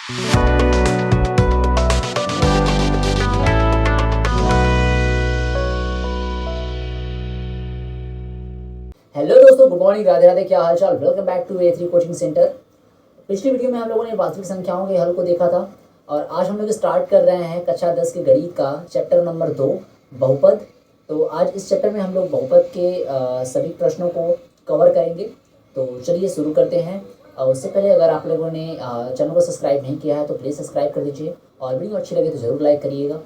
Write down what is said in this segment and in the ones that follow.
Hello दोस्तों, good morning, Radhe Radhe. क्या हाल चाल। Welcome back to A three coaching centre. पिछली वीडियो में हम लोगों ने वास्तविक संख्याओं के हल को देखा था और आज हम लोग स्टार्ट कर रहे हैं कक्षा 10 के गणित का चैप्टर नंबर 2, बहुपद। तो आज इस चैप्टर में हम लोग बहुपद के सभी प्रश्नों को कवर करेंगे। तो चलिए शुरू करते हैं। उससे पहले अगर आप लोगों ने चैनल को सब्सक्राइब नहीं किया है तो प्लीज़ सब्सक्राइब कर दीजिए और वीडियो अच्छी लगे तो ज़रूर लाइक करिएगा,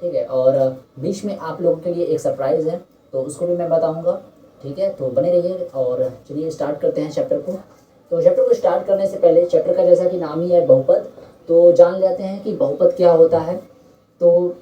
ठीक है। और बीच में आप लोगों के लिए एक सरप्राइज़ है, तो उसको भी मैं बताऊँगा, ठीक है। तो बने रहिए और चलिए स्टार्ट करते हैं चैप्टर को। तो चैप्टर को स्टार्ट करने से पहले चैप्टर का जैसा कि नाम ही है बहुपद, तो जान लेते हैं कि बहुपद क्या होता है। तो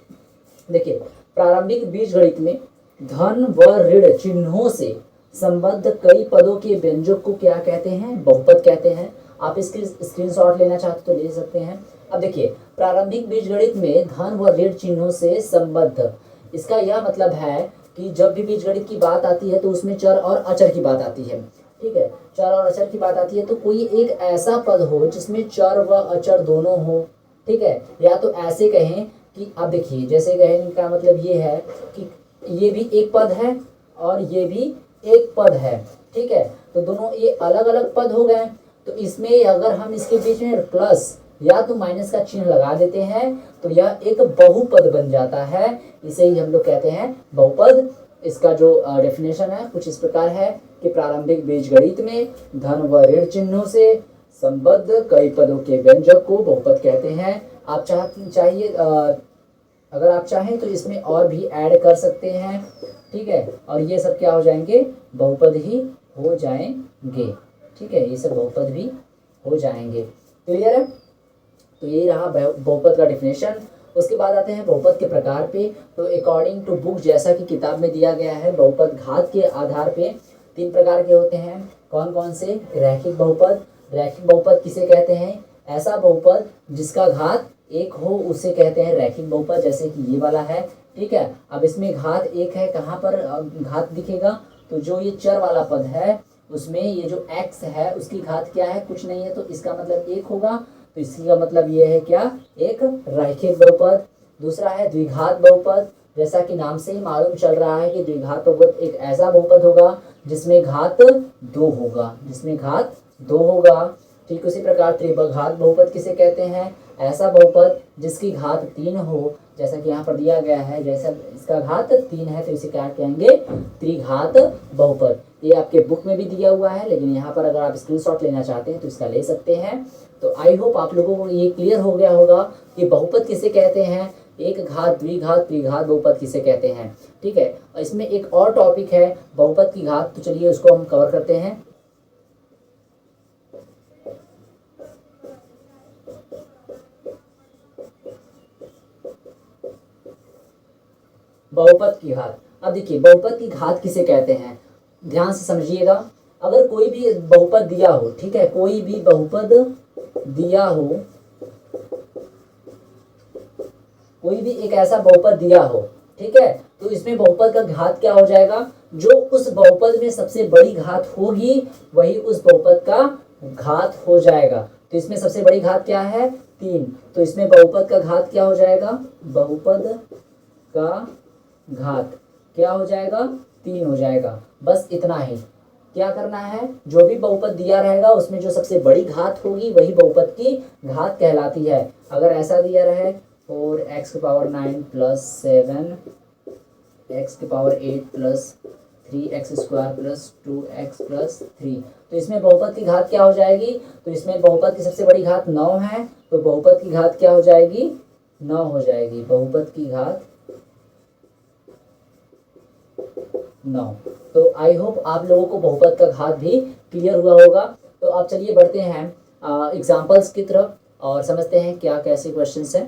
देखिए, प्रारंभिक बीजगणित में धन व ऋण चिन्हों से संबद्ध कई पदों के व्यंजक को क्या कहते हैं? बहुपद कहते हैं। आप इसकी स्क्रीनशॉट लेना चाहते तो ले सकते हैं। अब देखिए, प्रारंभिक बीजगणित में धन व ऋण चिन्हों से संबद्ध, इसका यह मतलब है कि जब भी बीजगणित की बात आती है तो उसमें चर और अचर की बात आती है, ठीक है। चर और अचर की बात आती है तो कोई एक ऐसा पद हो जिसमें चर व अचर दोनों हो, ठीक है। या तो ऐसे कहें कि अब देखिए, जैसे कहने का मतलब ये है कि ये भी एक पद है और ये भी एक पद है, ठीक है। तो दोनों ये अलग अलग पद हो गए। तो इसमें अगर हम इसके बीच में प्लस या तो माइनस का चिन्ह लगा देते हैं तो यह एक बहुपद बन जाता है। इसे ही हम लोग कहते हैं बहुपद। इसका जो डेफिनेशन है कुछ इस प्रकार है कि प्रारंभिक बीजगणित में धन व ऋण चिन्हों से संबद्ध कई पदों के व्यंजक को बहुपद कहते हैं। आप चाहिए अगर आप चाहें तो इसमें और भी ऐड कर सकते हैं, ठीक है। और ये सब क्या हो जाएंगे? बहुपद ही हो जाएंगे, ठीक है। ये सब बहुपद भी हो जाएंगे। क्लियर है? तो यही रहा बहुपद का डिफिनेशन। उसके बाद आते हैं बहुपद के प्रकार पे। तो अकॉर्डिंग टू बुक, जैसा कि किताब में दिया गया है, बहुपद घात के आधार पे 3 प्रकार के होते हैं। कौन कौन से? रैखिक बहुपद। रैखिक बहुपद किसे कहते हैं? ऐसा बहुपद जिसका घात 1 हो उसे कहते हैं रैखिक बहुपद, जैसे कि ये वाला है, ठीक है। अब इसमें घात 1 है, कहाँ पर घात दिखेगा? तो जो ये चर वाला पद है उसमें ये जो x है उसकी घात क्या है? कुछ नहीं है, तो इसका मतलब 1 होगा। तो इसी का मतलब ये है क्या? एक रैखिक बहुपद। दूसरा है द्विघात बहुपद। जैसा कि नाम से ही मालूम चल रहा है कि द्विघात बहुपद एक ऐसा बहुपद होगा जिसमें घात 2 होगा, जिसमें घात 2 होगा। ठीक उसी प्रकार त्रिघात बहुपद किसे कहते हैं? ऐसा बहुपद जिसकी घात 3 हो, जैसा कि यहाँ पर दिया गया है। जैसा इसका घात 3 है तो इसे क्या कहेंगे? त्रिघात बहुपद। ये आपके बुक में भी दिया हुआ है, लेकिन यहाँ पर अगर आप स्क्रीनशॉट लेना चाहते हैं तो इसका ले सकते हैं। तो आई होप आप लोगों को ये क्लियर हो गया होगा कि बहुपद किसे कहते हैं, एक घात, द्विघात, त्रिघात बहुपद किसे कहते हैं, ठीक है। और इसमें एक और टॉपिक है बहुपद की घात, तो चलिए उसको हम कवर करते हैं। बहुपद की घात। अब देखिए, बहुपद की घात किसे कहते हैं, ध्यान से समझिएगा। अगर कोई भी बहुपद दिया हो, ठीक है, कोई भी बहुपद दिया हो, कोई भी एक ऐसा बहुपद दिया हो, ठीक है, तो इसमें बहुपद का घात क्या हो जाएगा? जो उस बहुपद में सबसे बड़ी घात होगी वही उस बहुपद का घात हो जाएगा। तो इसमें सबसे बड़ी घात क्या है? 3। तो इसमें बहुपद का घात क्या हो जाएगा? बहुपद का घात क्या हो जाएगा? 3 हो जाएगा। बस इतना ही। क्या करना है? जो भी बहुपद दिया रहेगा उसमें जो सबसे बड़ी घात होगी वही बहुपद की घात कहलाती है। अगर ऐसा दिया रहे 4x⁴ plus 7x⁴ plus 3x² plus 2x plus 3, तो इसमें बहुपद की घात क्या हो जाएगी? तो इसमें बहुपद की सबसे बड़ी घात 9 है, तो बहुपद की घात क्या हो जाएगी? 9 हो जाएगी। बहुपद की घात 9। तो आई होप आप लोगों को बहुपद का घात भी क्लियर हुआ होगा। तो अब चलिए बढ़ते हैं एग्जाम्पल्स की तरफ और समझते हैं क्या कैसे क्वेश्चंस हैं।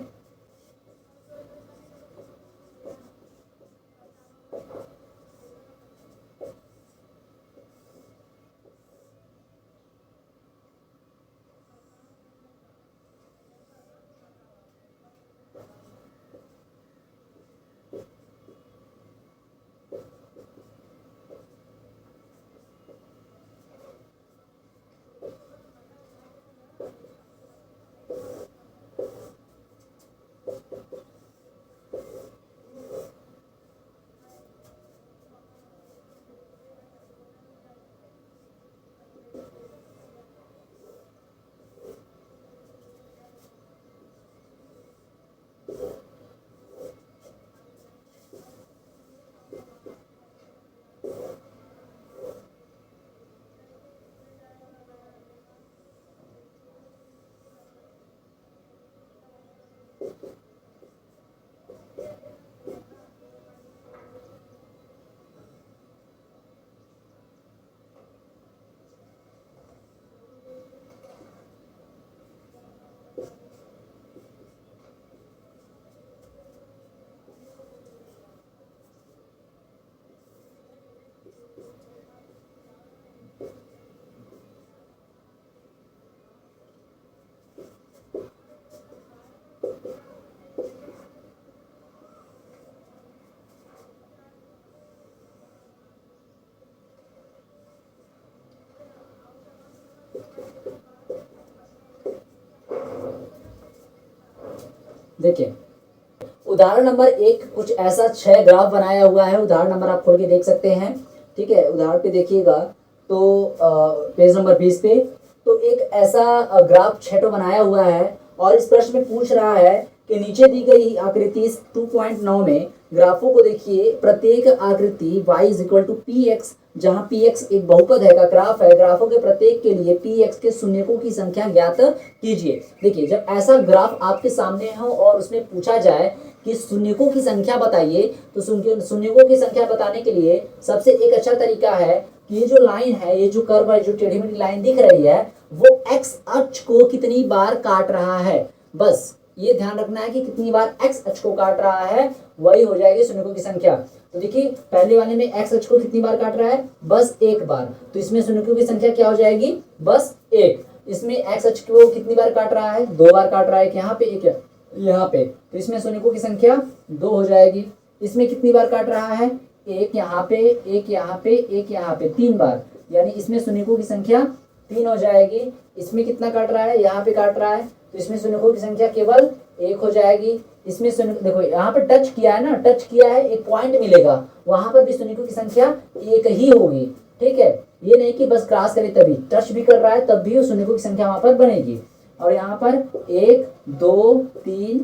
देखिए उदाहरण नंबर 1 कुछ ऐसा 6 ग्राफ बनाया हुआ है। उदाहरण नंबर आप खोल के देख सकते हैं। ठीक है, उदाहरण पे देखिएगा तो पेज नंबर 20 पे तो एक ऐसा ग्राफ 6 बनाया हुआ है और इस प्रश्न में पूछ रहा है कि नीचे दी गई आकृति 2.9 में ग्राफों को देखिए। प्रत्येक आकृति y is equal to p x, जहाँ पी एक्स एक बहुपद है का ग्राफ है। ग्राफों के प्रत्येक के लिए पी एक्स के शून्यकों की संख्या ज्ञात कीजिए। देखिए जब ऐसा ग्राफ आपके सामने हो और उसमें पूछा जाए कि शून्यकों की संख्या बताइए, तो शून्यकों की संख्या बताने के लिए सबसे एक अच्छा तरीका है कि ये जो लाइन है, ये जो कर्व है, जो टेढ़ी मेढ़ी लाइन दिख रही है, वो एक्स अक्ष को कितनी बार काट रहा है। बस ये ध्यान रखना है कि कितनी बार एक्स अक्ष को काट रहा है, वही हो जाएगी शून्यकों की संख्या। तो देखिए पहले वाले में एक्स अक्ष को कितनी बार काट रहा है, बस एक बार, तो इसमें शून्यकों की संख्या क्या हो जाएगी, बस एक। इसमें एक्स अक्ष को कितनी बार काट रहा है, 2 बार काट रहा है, यहाँ पे एक यहाँ पे, तो इसमें शून्यकों की संख्या 2 हो जाएगी। इसमें कितनी बार काट रहा है, एक यहाँ पे, एक यहाँ पे, एक यहाँ पे, 3 बार, यानी इसमें शून्यकों की संख्या 3 हो जाएगी। इसमें कितना काट रहा है, यहाँ पे काट रहा है, तो इसमें शून्यकों की संख्या केवल 1 हो जाएगी। इसमें शून्य देखो यहाँ पे टच किया है ना, टच किया है, एक पॉइंट मिलेगा, वहां पर भी शून्यकों की संख्या 1 ही होगी। ठीक है, ये नहीं कि बस क्रॉस करे तभी, टच भी कर रहा है तब भी शून्यकों की संख्या वहां पर बनेगी। और यहाँ पर 1 2 3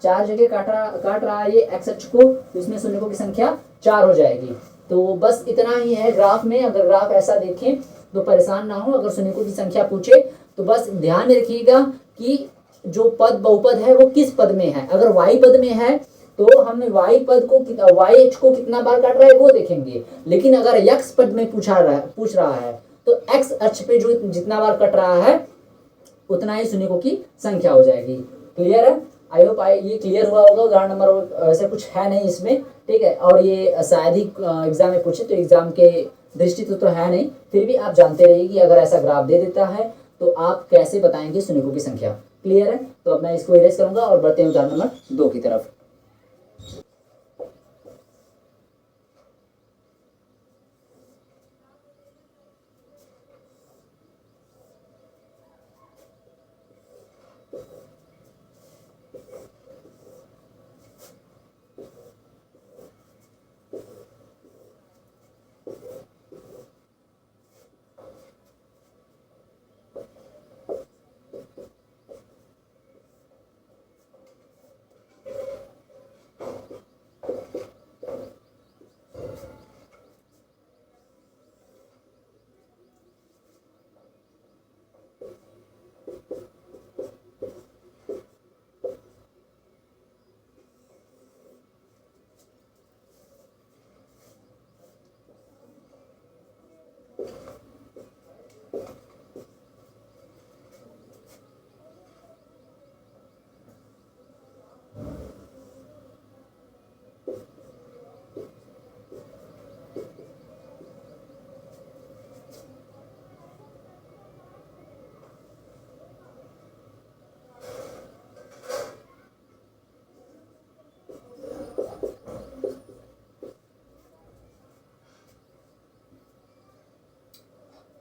4 जगह काट रहा है ये एक्स अक्ष को, तो इसमें शून्यकों की संख्या 4 हो जाएगी। तो बस इतना ही है ग्राफ में। अगर ग्राफ ऐसा देखें तो परेशान ना हो, अगर शून्यकों की संख्या पूछे तो बस ध्यान में रखिएगा कि जो पद बहुपद है वो किस पद में है। अगर y पद में है तो हम y पद को y अक्ष को कितना बार काट रहा है वो देखेंगे, लेकिन अगर x पद में पूछ रहा है तो x अक्ष पे जो जितना बार कट रहा है उतना ही शून्यकों की संख्या हो जाएगी। क्लियर है? आई होप ये क्लियर हुआ होगा। उदाहरण नंबर ऐसे कुछ है नहीं इसमें। ठीक है, और ये शायद ही एग्जाम में पूछे, तो एग्जाम के दृष्टि तो है नहीं, फिर भी आप जानते रहिए कि अगर ऐसा ग्राफ दे देता है तो आप कैसे बताएंगे शून्यकों की संख्या। क्लियर है? तो अब मैं इसको इरेज करूंगा और बढ़ते हैं उदाहरण नंबर 2 की तरफ।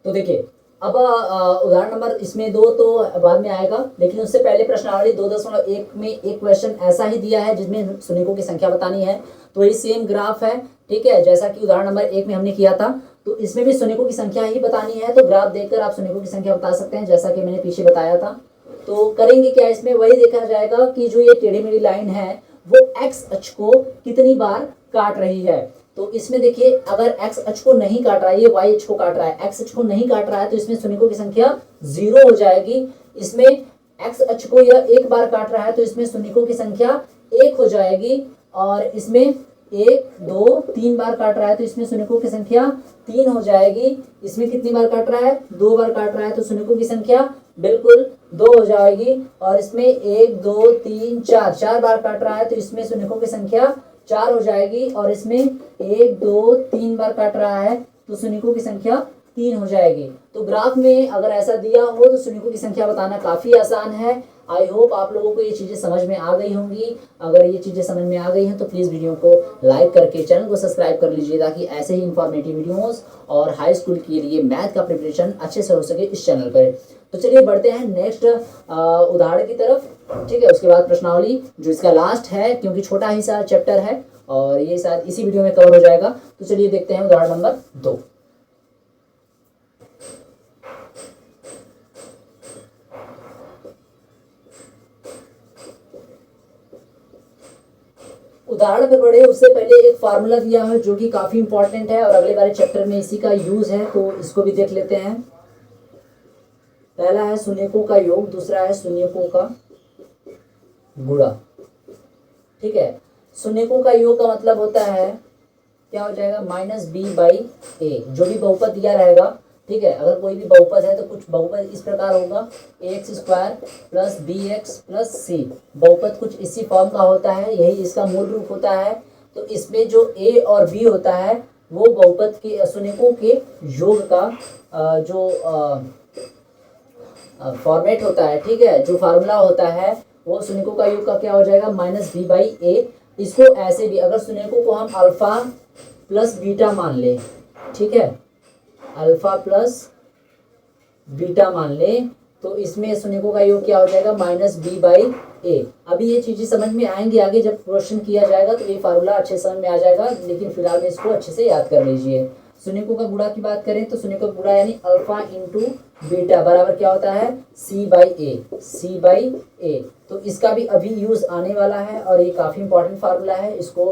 तो देखिए अब उदाहरण नंबर इसमें 2 तो बाद में आएगा, लेकिन उससे पहले प्रश्नावली 2.1 में एक क्वेश्चन ऐसा ही दिया है जिसमें शून्यकों की संख्या बतानी है। तो ये सेम ग्राफ है। ठीक है, जैसा कि उदाहरण नंबर 1 में हमने किया था, तो इसमें भी शून्यकों की संख्या ही बतानी है। तो ग्राफ देखकर आप शून्यकों की संख्या बता सकते हैं, जैसा कि मैंने पीछे बताया था। तो करेंगे क्या, इसमें वही देखा जाएगा कि जो ये टेढ़ी मेढ़ी लाइन है वो एक्स अक्ष को कितनी बार काट रही है। तो इसमें देखिए अगर एक्स अक्ष को नहीं काट रहा है, ये वाई अक्ष को काट रहा है, एक्स अक्ष को नहीं काट रहा है, तो इसमें शून्यकों की संख्या 0 हो जाएगी। इसमें एक्स अक्ष को यह एक बार काट रहा है तो इसमें शून्यकों की संख्या 1 हो जाएगी। और इसमें 1 2 3 बार काट रहा है तो इसमें शून्यकों की संख्या 3 हो जाएगी। इसमें कितनी बार काट रहा है, 2 बार काट रहा है, तो शून्यकों की संख्या बिल्कुल 2 हो जाएगी। और इसमें 1 2 3 4 बार काट रहा है तो इसमें शून्यकों की संख्या 4 हो जाएगी। और इसमें 1 2 3 बार काट रहा है तो शून्यकों की संख्या 3 हो जाएगी। तो ग्राफ में अगर ऐसा दिया हो तो शून्यकों की संख्या बताना काफ़ी आसान है। आई होप आप लोगों को ये चीज़ें समझ में आ गई होंगी। अगर ये चीज़ें समझ में आ गई हैं तो प्लीज़ वीडियो को लाइक करके चैनल को सब्सक्राइब कर लीजिए, ताकि ऐसे ही इंफॉर्मेटिव वीडियोस और हाई स्कूल के लिए मैथ का प्रिपरेशन अच्छे से हो सके इस चैनल पर। तो चलिए बढ़ते हैं नेक्स्ट उदाहरण की तरफ। ठीक है, उसके बाद प्रश्नावली जो इसका लास्ट है, क्योंकि छोटा ही सा चैप्टर है और ये शायद इसी वीडियो में कवर हो जाएगा। तो चलिए देखते हैं उदाहरण नंबर 2। उदाहरण पे बढ़े उससे पहले एक फार्मूला दिया है जो कि काफ़ी इंपॉर्टेंट है और अगले वाले चैप्टर में इसी का यूज़ है, तो इसको भी देख लेते हैं। पहला है शून्यकों का योग, दूसरा है शून्यकों का गुणा। ठीक है, शून्यकों का योग का मतलब होता है क्या हो जाएगा, -b/a, जो भी बहुपद दिया रहेगा। ठीक है, अगर कोई भी बहुपद है तो कुछ बहुपद इस प्रकार होगा, ax² + bx + c। बहुपद कुछ इसी फॉर्म का होता है, यही इसका मूल रूप होता है। तो इसमें जो a और b होता है वो बहुपद के शून्यकों के योग का जो फॉर्मेट होता है। ठीक है, जो फार्मूला होता है वो शून्यकों का योग का क्या हो जाएगा, -b/a। इसको ऐसे भी अगर शून्यकों को हम अल्फा प्लस बीटा मान ले, ठीक है, अल्फा प्लस बीटा मान ले, तो इसमें शून्यकों का योग क्या हो जाएगा, -b/a। अभी ये चीज़ें समझ में आएंगी आगे जब क्वेश्चन किया जाएगा, तो ये फार्मूला अच्छे समझ में आ जाएगा, लेकिन फिलहाल में इसको अच्छे से याद कर लीजिए। शून्यकों का गुणा की बात करें तो शून्यकों का गुणा यानी अल्फा इंटू बीटा बराबर क्या होता है, c/a। तो इसका भी अभी यूज़ आने वाला है और ये काफ़ी इंपॉर्टेंट फार्मूला है, इसको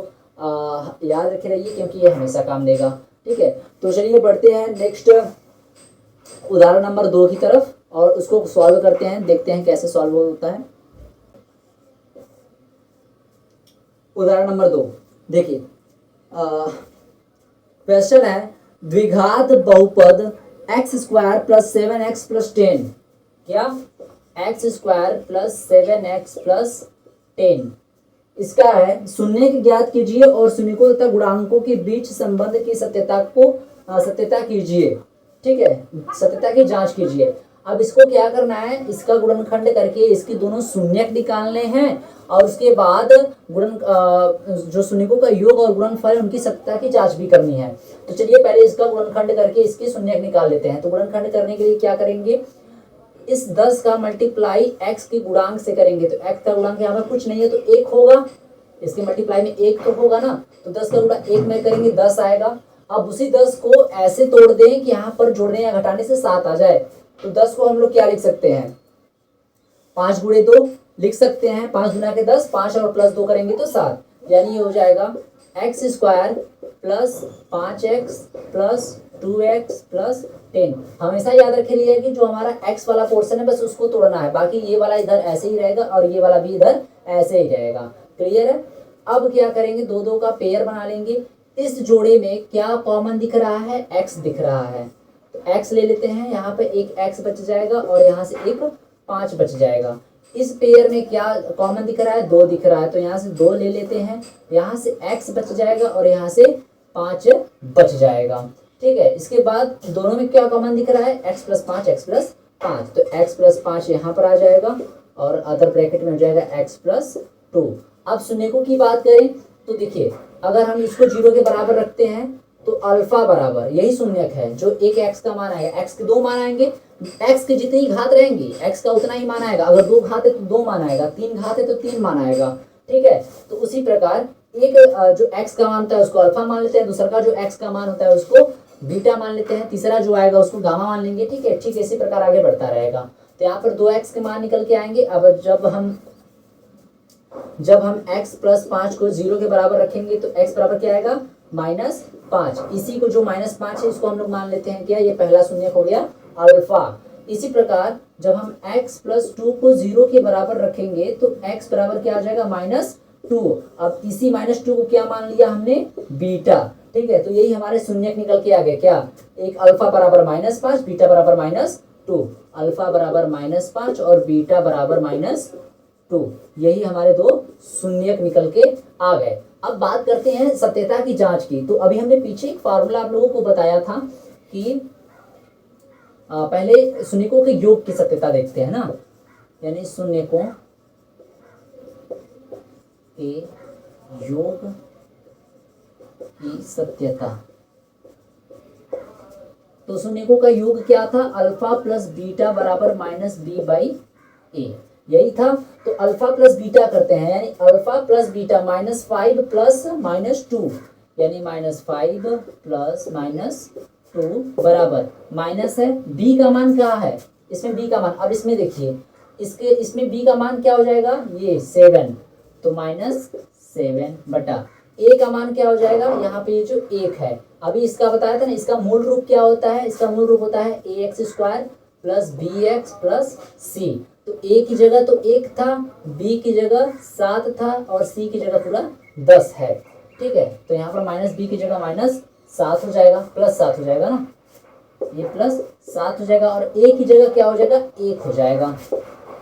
याद रखे रहिए क्योंकि ये हमेशा काम देगा। ठीक है, तो चलिए बढ़ते हैं नेक्स्ट उदाहरण नंबर 2 की तरफ और उसको सॉल्व करते हैं, देखते हैं कैसे सॉल्व होता है। उदाहरण नंबर 2 देखिए, क्वेश्चन है द्विघात बहुपद x² + 7x + 10। क्या, x² + 7x + 10 इसका है शून्य ज्ञात कीजिए और शून्यकों तथा गुणांकों के बीच संबंध की सत्यता कीजिए। ठीक है, सत्यता की जांच कीजिए। अब इसको क्या करना है, इसका गुणनखंड करके इसके दोनों शून्यक निकालने हैं और उसके बाद जो शून्यकों का योग और गुणनफल उनकी सत्यता की जांच भी करनी है। तो चलिए पहले इसका गुणनखंड करके इसके शून्यक निकाल लेते हैं। तो गुणनखंड करने के लिए क्या करेंगे, इस 10 का मल्टीप्लाई x के गुणांक से करेंगे। तो x का गुणांक यहाँ पर कुछ नहीं है तो 1 होगा, इसके मल्टीप्लाई में 1 तो होगा ना, तो 10 का गुणा 1 में करेंगे 10 आएगा। अब उसी 10 को ऐसे तोड़ दें कि यहाँ पर जोड़ने या घटाने से 7 आ जाए। तो 10 को हम लोग क्या लिख सकते हैं, 5 × 2 लिख सकते हैं, 5 × 10, 5 और +2 करेंगे तो 7, यानी ये हो जाएगा x² + 5x + 2x + 10। हमेशा याद रखिए कि जो हमारा x वाला पोर्शन है बस उसको तोड़ना है, बाकी ये वाला इधर ऐसे ही रहेगा और ये वाला भी इधर ऐसे ही रहेगा। क्लियर है। अब क्या करेंगे, 2 का पेयर बना लेंगे। इस जोड़े में क्या कॉमन दिख रहा है, x दिख रहा है, तो x ले लेते हैं। यहाँ पे एक x बच जाएगा और यहाँ से एक 5 बच जाएगा। इस पेयर में क्या कॉमन दिख रहा है, 2 दिख रहा है, तो यहाँ से 2 ले लेते हैं। यहाँ से x बच जाएगा और यहाँ से 5 बच जाएगा। ठीक है, इसके बाद दोनों में क्या कॉमन दिख रहा है, x + 5 x + 5, तो x + 5 यहाँ पर आ जाएगा और अदर ब्रैकेट में हो जाएगा x + 2। अब शून्यकों की बात करें तो देखिए, अगर हम इसको 0 के बराबर रखते हैं तो अल्फा बराबर यही शून्यक है, जो एक x का मान आएगा, x के 2 मान आएंगे, x की जितनी घात रहेंगी x का उतना ही मान आएगा। अगर 2 घात है तो 2 मान आएगा, 3 घात है तो 3 मान आएगा। ठीक है, तो उसी प्रकार एक जो x का मान होता है उसको अल्फा मान लेते हैं, दूसरा का जो x का मान होता है उसको बीटा मान लेते हैं, तीसरा जो आएगा उसको गामा मान लेंगे। ठीक है, ठीक इसी प्रकार आगे बढ़ता रहेगा। तो यहाँ पर 2x के मान निकल के आएंगे। अब जब हम x प्लस 5 को 0 के बराबर रखेंगे तो x बराबर क्या आएगा, -5। इसी को जो -5 है इसको हम लोग मान लेते हैं क्या, ये पहला शून्यक हो गया अल्फा। इसी प्रकार जब हम x प्लस 2 को 0 के बराबर रखेंगे तो x बराबर क्या आ जाएगा, -2। अब इसी -2 को क्या मान लिया हमने, बीटा। ठीक है, तो यही हमारे शून्यक निकल के आ गए क्या, एक अल्फा बराबर -5, बीटा बराबर -2। अल्फा बराबर -5 और बीटा बराबर -2, यही हमारे दो शून्यक निकल के आ गए। अब बात करते हैं सत्यता की जांच की। तो अभी हमने पीछे एक फार्मूला आप लोगों को बताया था कि पहले शून्यकों के योग की सत्यता देखते हैं ना, यानी शून्यकों के योग की सत्यता। तो शून्यकों का योग क्या था, अल्फा प्लस बीटा बराबर -b/a, यही था। तो अल्फा प्लस बीटा करते हैं, यानी अल्फा प्लस बीटा -5 प्लस -2, यानी -5 प्लस -2 बराबर माइनस है, b का मान क्या है, इसमें b का मान, अब इसमें देखिए इसमें b का मान क्या हो जाएगा, ये 7, तो -7 बटा a का मान क्या हो जाएगा, यहाँ पे ये जो 1 है, अभी इसका बताया था ना, इसका मूल रूप क्या होता है, इसका मूल रूप होता है ax² plus bx plus c। तो a की जगह तो 1 था, b की जगह 7 था और c की जगह पूरा 10 है। ठीक है, तो यहाँ पर -b की जगह -7 हो जाएगा, +7 हो जाएगा ना, ये +7 हो जाएगा, और a की जगह क्या हो जाएगा, 1 हो जाएगा।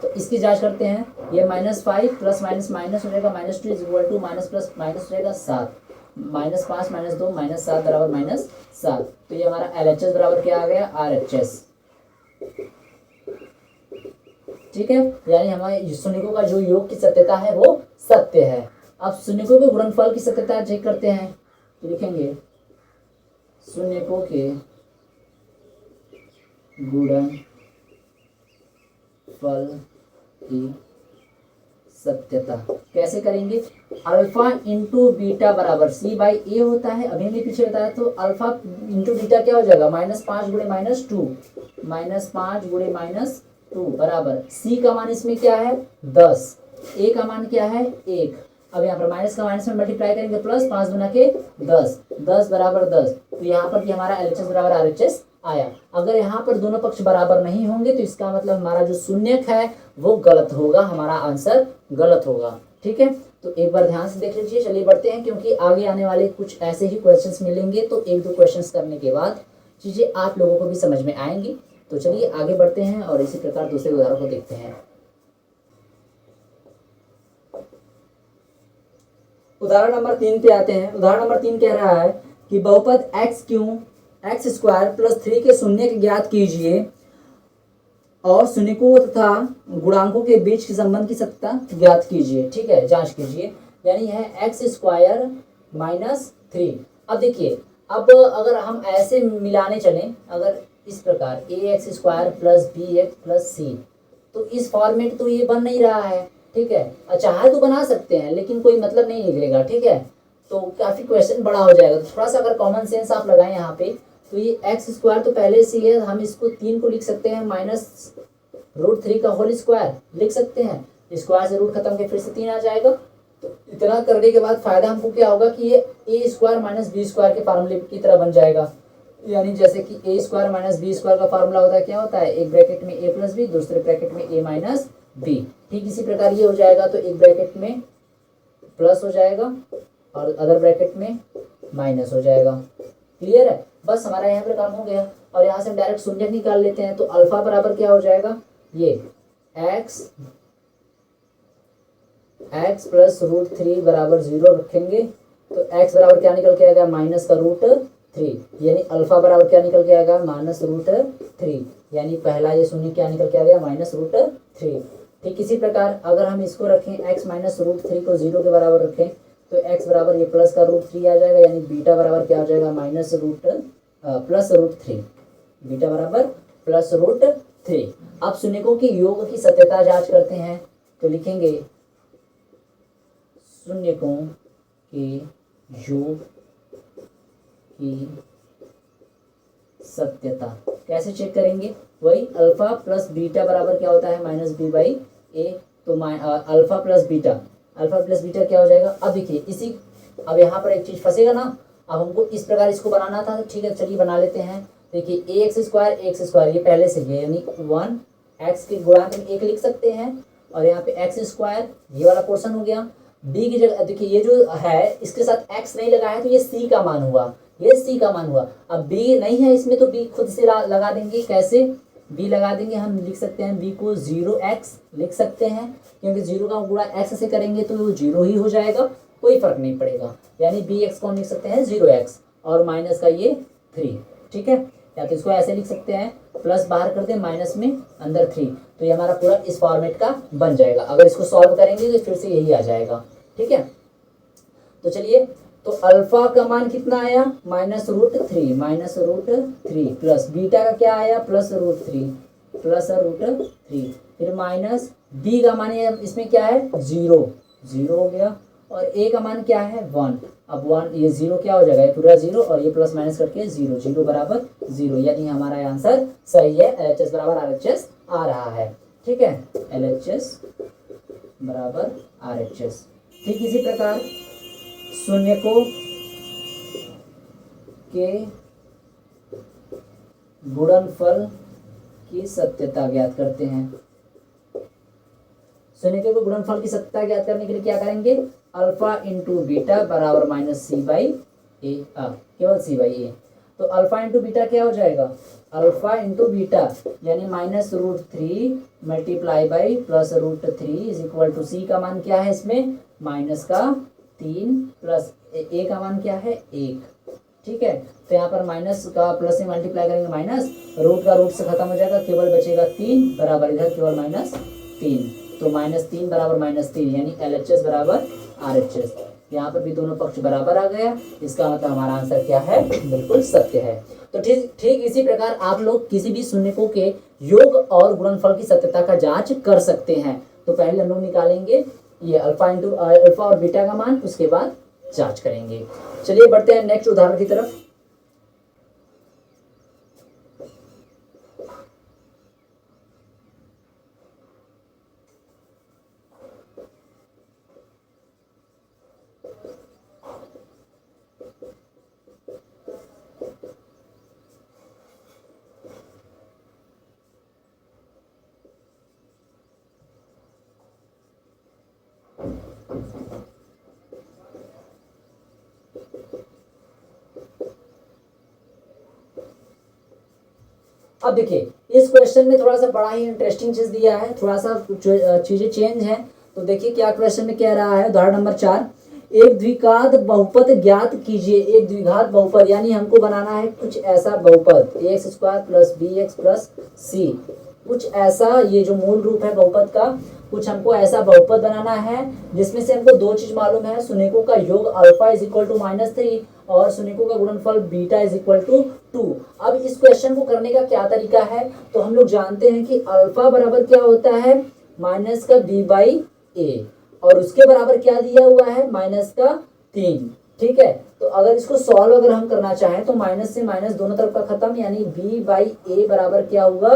तो इसकी जांच करते हैं, ये -5 प्लस माइनस माइनस हो जाएगा, -2 = माइनस प्लस माइनस हो जाएगा 7, -5 -2 -7 बराबर -7। तो ये हमारा LHS बराबर क्या आ गया, RHS। ठीक है, यानी हमारे शून्यकों का जो योग की सत्यता है वो सत्य है। अब शून्यकों के गुणनफल की सत्यता चेक करते हैं, तो लिखेंगे शून्यकों के गुणनफल की सत्यता कैसे करेंगे, अल्फा इंटू बीटा बराबर c/a होता है, अभी हमने पीछे बताया। तो अल्फा इंटू बीटा क्या हो जाएगा, -5 गुणे -2, -5 गुणे -2 बराबर c का मान इसमें क्या है, 10, a का मान क्या है, 1। अब यहाँ पर माइनस का माइनस में मल्टीप्लाई करेंगे, प्लस 5 गुना के 10, 10 बराबर 10। तो यहाँ पर भी हमारा LHS बराबर RHS आया। अगर यहाँ पर दोनों पक्ष बराबर नहीं होंगे तो इसका मतलब हमारा जो शून्यक है वो गलत होगा, हमारा आंसर गलत होगा। ठीक है, तो एक बार ध्यान से देख लीजिए। चलिए बढ़ते हैं, क्योंकि आगे आने वाले कुछ ऐसे ही क्वेश्चंस मिलेंगे, तो 1-2 क्वेश्चंस करने के बाद चीज़ें आप लोगों को भी समझ में आएंगी। तो चलिए आगे बढ़ते हैं और इसी प्रकार दूसरे उदाहरण को देखते हैं। उदाहरण नंबर 3 पे आते हैं। उदाहरण नंबर 3 कह रहा है कि बहुपद x² प्लस 3 के शून्यक ज्ञात कीजिए और शून्यकों तथा गुणांकों के बीच के संबंध की सत्यता ज्ञात कीजिए। ठीक है, जांच कीजिए, यानी है x² - 3। अब देखिए, अब अगर हम ऐसे मिलाने चलें, अगर इस प्रकार ax² plus bx plus c, तो इस फॉर्मेट तो ये बन नहीं रहा है। ठीक है, चाहे तो बना सकते हैं लेकिन कोई मतलब नहीं निकलेगा। ठीक है, तो काफ़ी क्वेश्चन बड़ा हो जाएगा। तो थोड़ा सा अगर कॉमन सेंस आप लगाएं यहाँ पे, तो ये x² तो पहले से है, हम इसको 3 को लिख सकते हैं -√3 का होल स्क्वायर लिख सकते हैं, स्क्वायर से रूट खत्म के फिर से 3 आ जाएगा। तो इतना करने के बाद फायदा हमको क्या होगा कि ये a² - b² के फार्मूले की तरह बन जाएगा। यानी जैसे कि a² - b² का फार्मूला होता है, क्या होता है, एक ब्रैकेट में a प्लस बी, दूसरे ब्रैकेट में a - b। ठीक इसी प्रकार ये हो जाएगा, तो एक ब्रैकेट में प्लस हो जाएगा और अदर ब्रैकेट में माइनस हो जाएगा। क्लियर है, बस हमारा यहाँ पर काम हो गया। और यहाँ से हम डायरेक्ट शून्यक निकाल लेते हैं। तो अल्फा बराबर क्या हो जाएगा, ये x प्लस √3 बराबर 0 रखेंगे, तो x बराबर क्या निकल के आएगा, -√3, यानी अल्फा बराबर क्या निकल के आएगा, -√3, यानी पहला ये शून्य क्या निकल के आ गया, -√3। ठीक इसी प्रकार अगर हम इसको रखें, x -√3 को 0 के बराबर रखें, तो x बराबर ये प्लस का √3 आ जाएगा, यानी बीटा बराबर क्या हो जाएगा, +√3, बीटा बराबर +√3। अब शून्यकों की योग की सत्यता जांच करते हैं, तो लिखेंगे शून्यकों के योग की सत्यता कैसे चेक करेंगे, वही अल्फा प्लस बीटा बराबर क्या होता है माइनस बी बाई ए। तो अल्फा प्लस बीटा क्या हो जाएगा। अब देखिए इसी, अब यहाँ पर एक चीज फंसेगा ना, अब हमको इस प्रकार इसको बनाना था, तो ठीक है चलिए बना लेते हैं। देखिए ए एक्स स्क्वायर ये पहले से है, यानी 1 एक्स के गुणांक में 1 लिख सकते हैं, और यहाँ पे एक्स स्क्वायर ये वाला पोर्शन हो गया। बी की जगह देखिए ये जो है इसके साथ एक्स नहीं लगा है, तो ये सी का मान हुआ, ये सी का मान हुआ। अब बी नहीं है इसमें, तो बी खुद से लगा देंगे। कैसे बी लगा देंगे, हम लिख सकते हैं बी को 0x लिख सकते हैं, क्योंकि 0 का गुणा x से करेंगे तो 0 ही हो जाएगा, कोई फर्क नहीं पड़ेगा। यानी बी एक्स को हम लिख सकते हैं 0x और माइनस का ये 3, ठीक है। या तो इसको ऐसे लिख सकते हैं, प्लस बाहर कर दें माइनस में अंदर 3, तो ये हमारा पूरा इस फॉर्मेट का बन जाएगा। अगर इसको सॉल्व करेंगे तो फिर से यही आ जाएगा, ठीक है। तो चलिए, तो अल्फा का मान कितना आया -√3 प्लस बीटा का क्या आया +√3 फिर माइनस बी का मान इसमें क्या है 0 हो गया, और ए का मान क्या है 1। अब 1 ये 0 क्या हो जाएगा, ये पूरा 0 और ये प्लस माइनस करके 0 बराबर 0, यानी हमारा आंसर सही है। LHS बराबर RHS आ रहा है, ठीक है। LHS बराबर RHS। ठीक इसी प्रकार शून्य को के गुणनफल की सत्यता ज्ञात करते हैं। शून्य के गुणनफल की सत्यता ज्ञात करने के लिए क्या करेंगे, अल्फा इंटू बीटा बराबर माइनस सी बाई ए, केवल सी बाई ए। तो अल्फा इंटू बीटा क्या हो जाएगा, अल्फा इंटू बीटा यानी -√3 multiply by +√3 is equal to C का मान क्या है इसमें माइनस का 3 प्लस ए का मान क्या है 1, ठीक है। तो यहाँ पर माइनस का प्लस से मल्टीप्लाई करेंगे माइनस, रूट का रूट से खत्म हो जाएगा, केवल बचेगा 3 बराबर इधर केवल -3, तो -3 बराबर -3 यानी LHS बराबर RHS। यहाँ पर भी दोनों पक्ष बराबर आ गया, इसका मतलब हमारा आंसर क्या है, बिल्कुल सत्य है। तो ठीक इसी प्रकार आप लोग किसी भी शून्यकों के योग और गुणनफल की सत्यता का जांच कर सकते हैं। तो पहले हम लोग निकालेंगे ये अल्फा और बीटा का मान, उसके बाद जांच करेंगे। चलिए बढ़ते हैं नेक्स्ट उदाहरण की तरफ। अब देखिए इस क्वेश्चन में थोड़ा सा बड़ा ही इंटरेस्टिंग चीज दिया है, थोड़ा सा चीजें चेंज हैं। तो देखिए क्या क्वेश्चन में कह रहा है, उदाहरण नंबर 4, एक द्विघात बहुपद ज्ञात कीजिए। एक द्विघात बहुपद यानी हमको बनाना है कुछ ऐसा बहुपद ax² + bx + c, कुछ ऐसा, ये जो मूल रूप है बहुपद का, कुछ हमको ऐसा बहुपद बनाना है जिसमें से हमको दो चीज मालूम है, शून्यकों का योग अल्फा इज इक्वल टू -3 और शून्यकों का गुणनफल बीटा इज इक्वल टू 2। अब इस क्वेश्चन को करने का क्या तरीका है, तो हम लोग जानते हैं कि अल्फा बराबर क्या होता है माइनस का b बाई ए, और उसके बराबर क्या दिया हुआ है -3, ठीक है। तो अगर इसको सॉल्व अगर हम करना चाहें तो माइनस से माइनस दोनों तरफ का खत्म, यानी b बाई ए बराबर क्या हुआ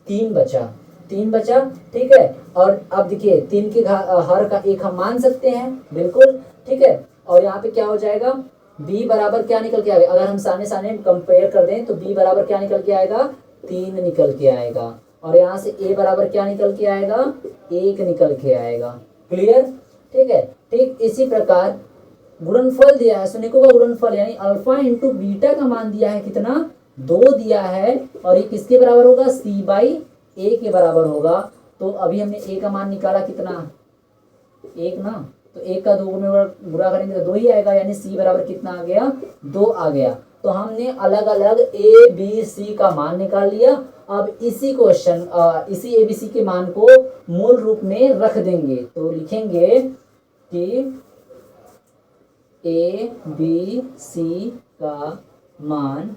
3 बचा, ठीक है। और अब देखिए 3 के हर का एक हम मान सकते हैं, बिल्कुल ठीक है। और यहाँ पे क्या हो जाएगा, b बराबर क्या निकल के आएगा, अगर हम सामने सामने कंपेयर कर दें तो b बराबर क्या निकल के आएगा 3 निकल के आएगा, और यहाँ से a बराबर क्या निकल के आएगा 1 निकल के आएगा। क्लियर, ठीक है। ठीक इसी प्रकार गुणनफल दिया है, शून्यकों का गुणनफल यानी अल्फा इंटू बीटा का मान दिया है कितना 2 दिया है, और ये किसके बराबर होगा c बाई ए के बराबर होगा। तो अभी हमने a का मान निकाला कितना 1 ना, तो 1 का 2 में गुणा करेंगे तो 2 ही आएगा, यानी c बराबर कितना आ गया 2 आ गया। तो हमने अलग अलग a b c का मान निकाल लिया। अब इसी क्वेश्चन इसी a b c के मान को मूल रूप में रख देंगे, तो लिखेंगे कि a b c का मान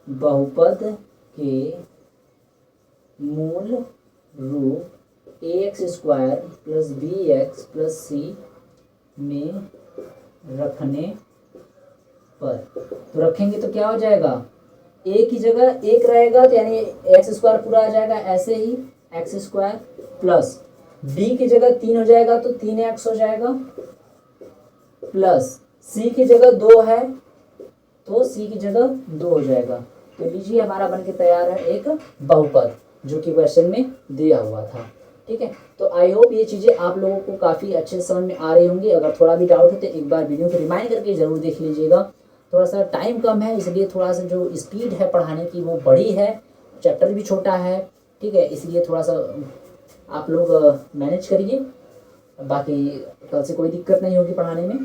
बहुपद के मूल रूप ax² + bx + c में रखने पर। तो रखेंगे तो क्या हो जाएगा, ए की जगह एक रहेगा तो यानी एक्स स्क्वायर पूरा आ जाएगा, ऐसे ही एक्स स्क्वायर प्लस बी की जगह 3 हो जाएगा तो 3x हो जाएगा, प्लस सी की जगह 2 है तो सी की जगह 2 हो जाएगा। तो लीजिए हमारा बनके तैयार है एक बहुपद जो कि क्वेश्चन में दिया हुआ था। ठीक है, तो आई होप ये चीज़ें आप लोगों को काफ़ी अच्छे से समझ में आ रही होंगी। अगर थोड़ा भी डाउट हो तो एक बार वीडियो को रिमाइंड करके ज़रूर देख लीजिएगा। थोड़ा सा टाइम कम है इसलिए थोड़ा सा जो स्पीड है पढ़ाने की वो बड़ी है, चैप्टर भी छोटा है। ठीक है, इसलिए थोड़ा सा आप लोग मैनेज करिए, बाकी कल से कोई दिक्कत नहीं होगी पढ़ाने में।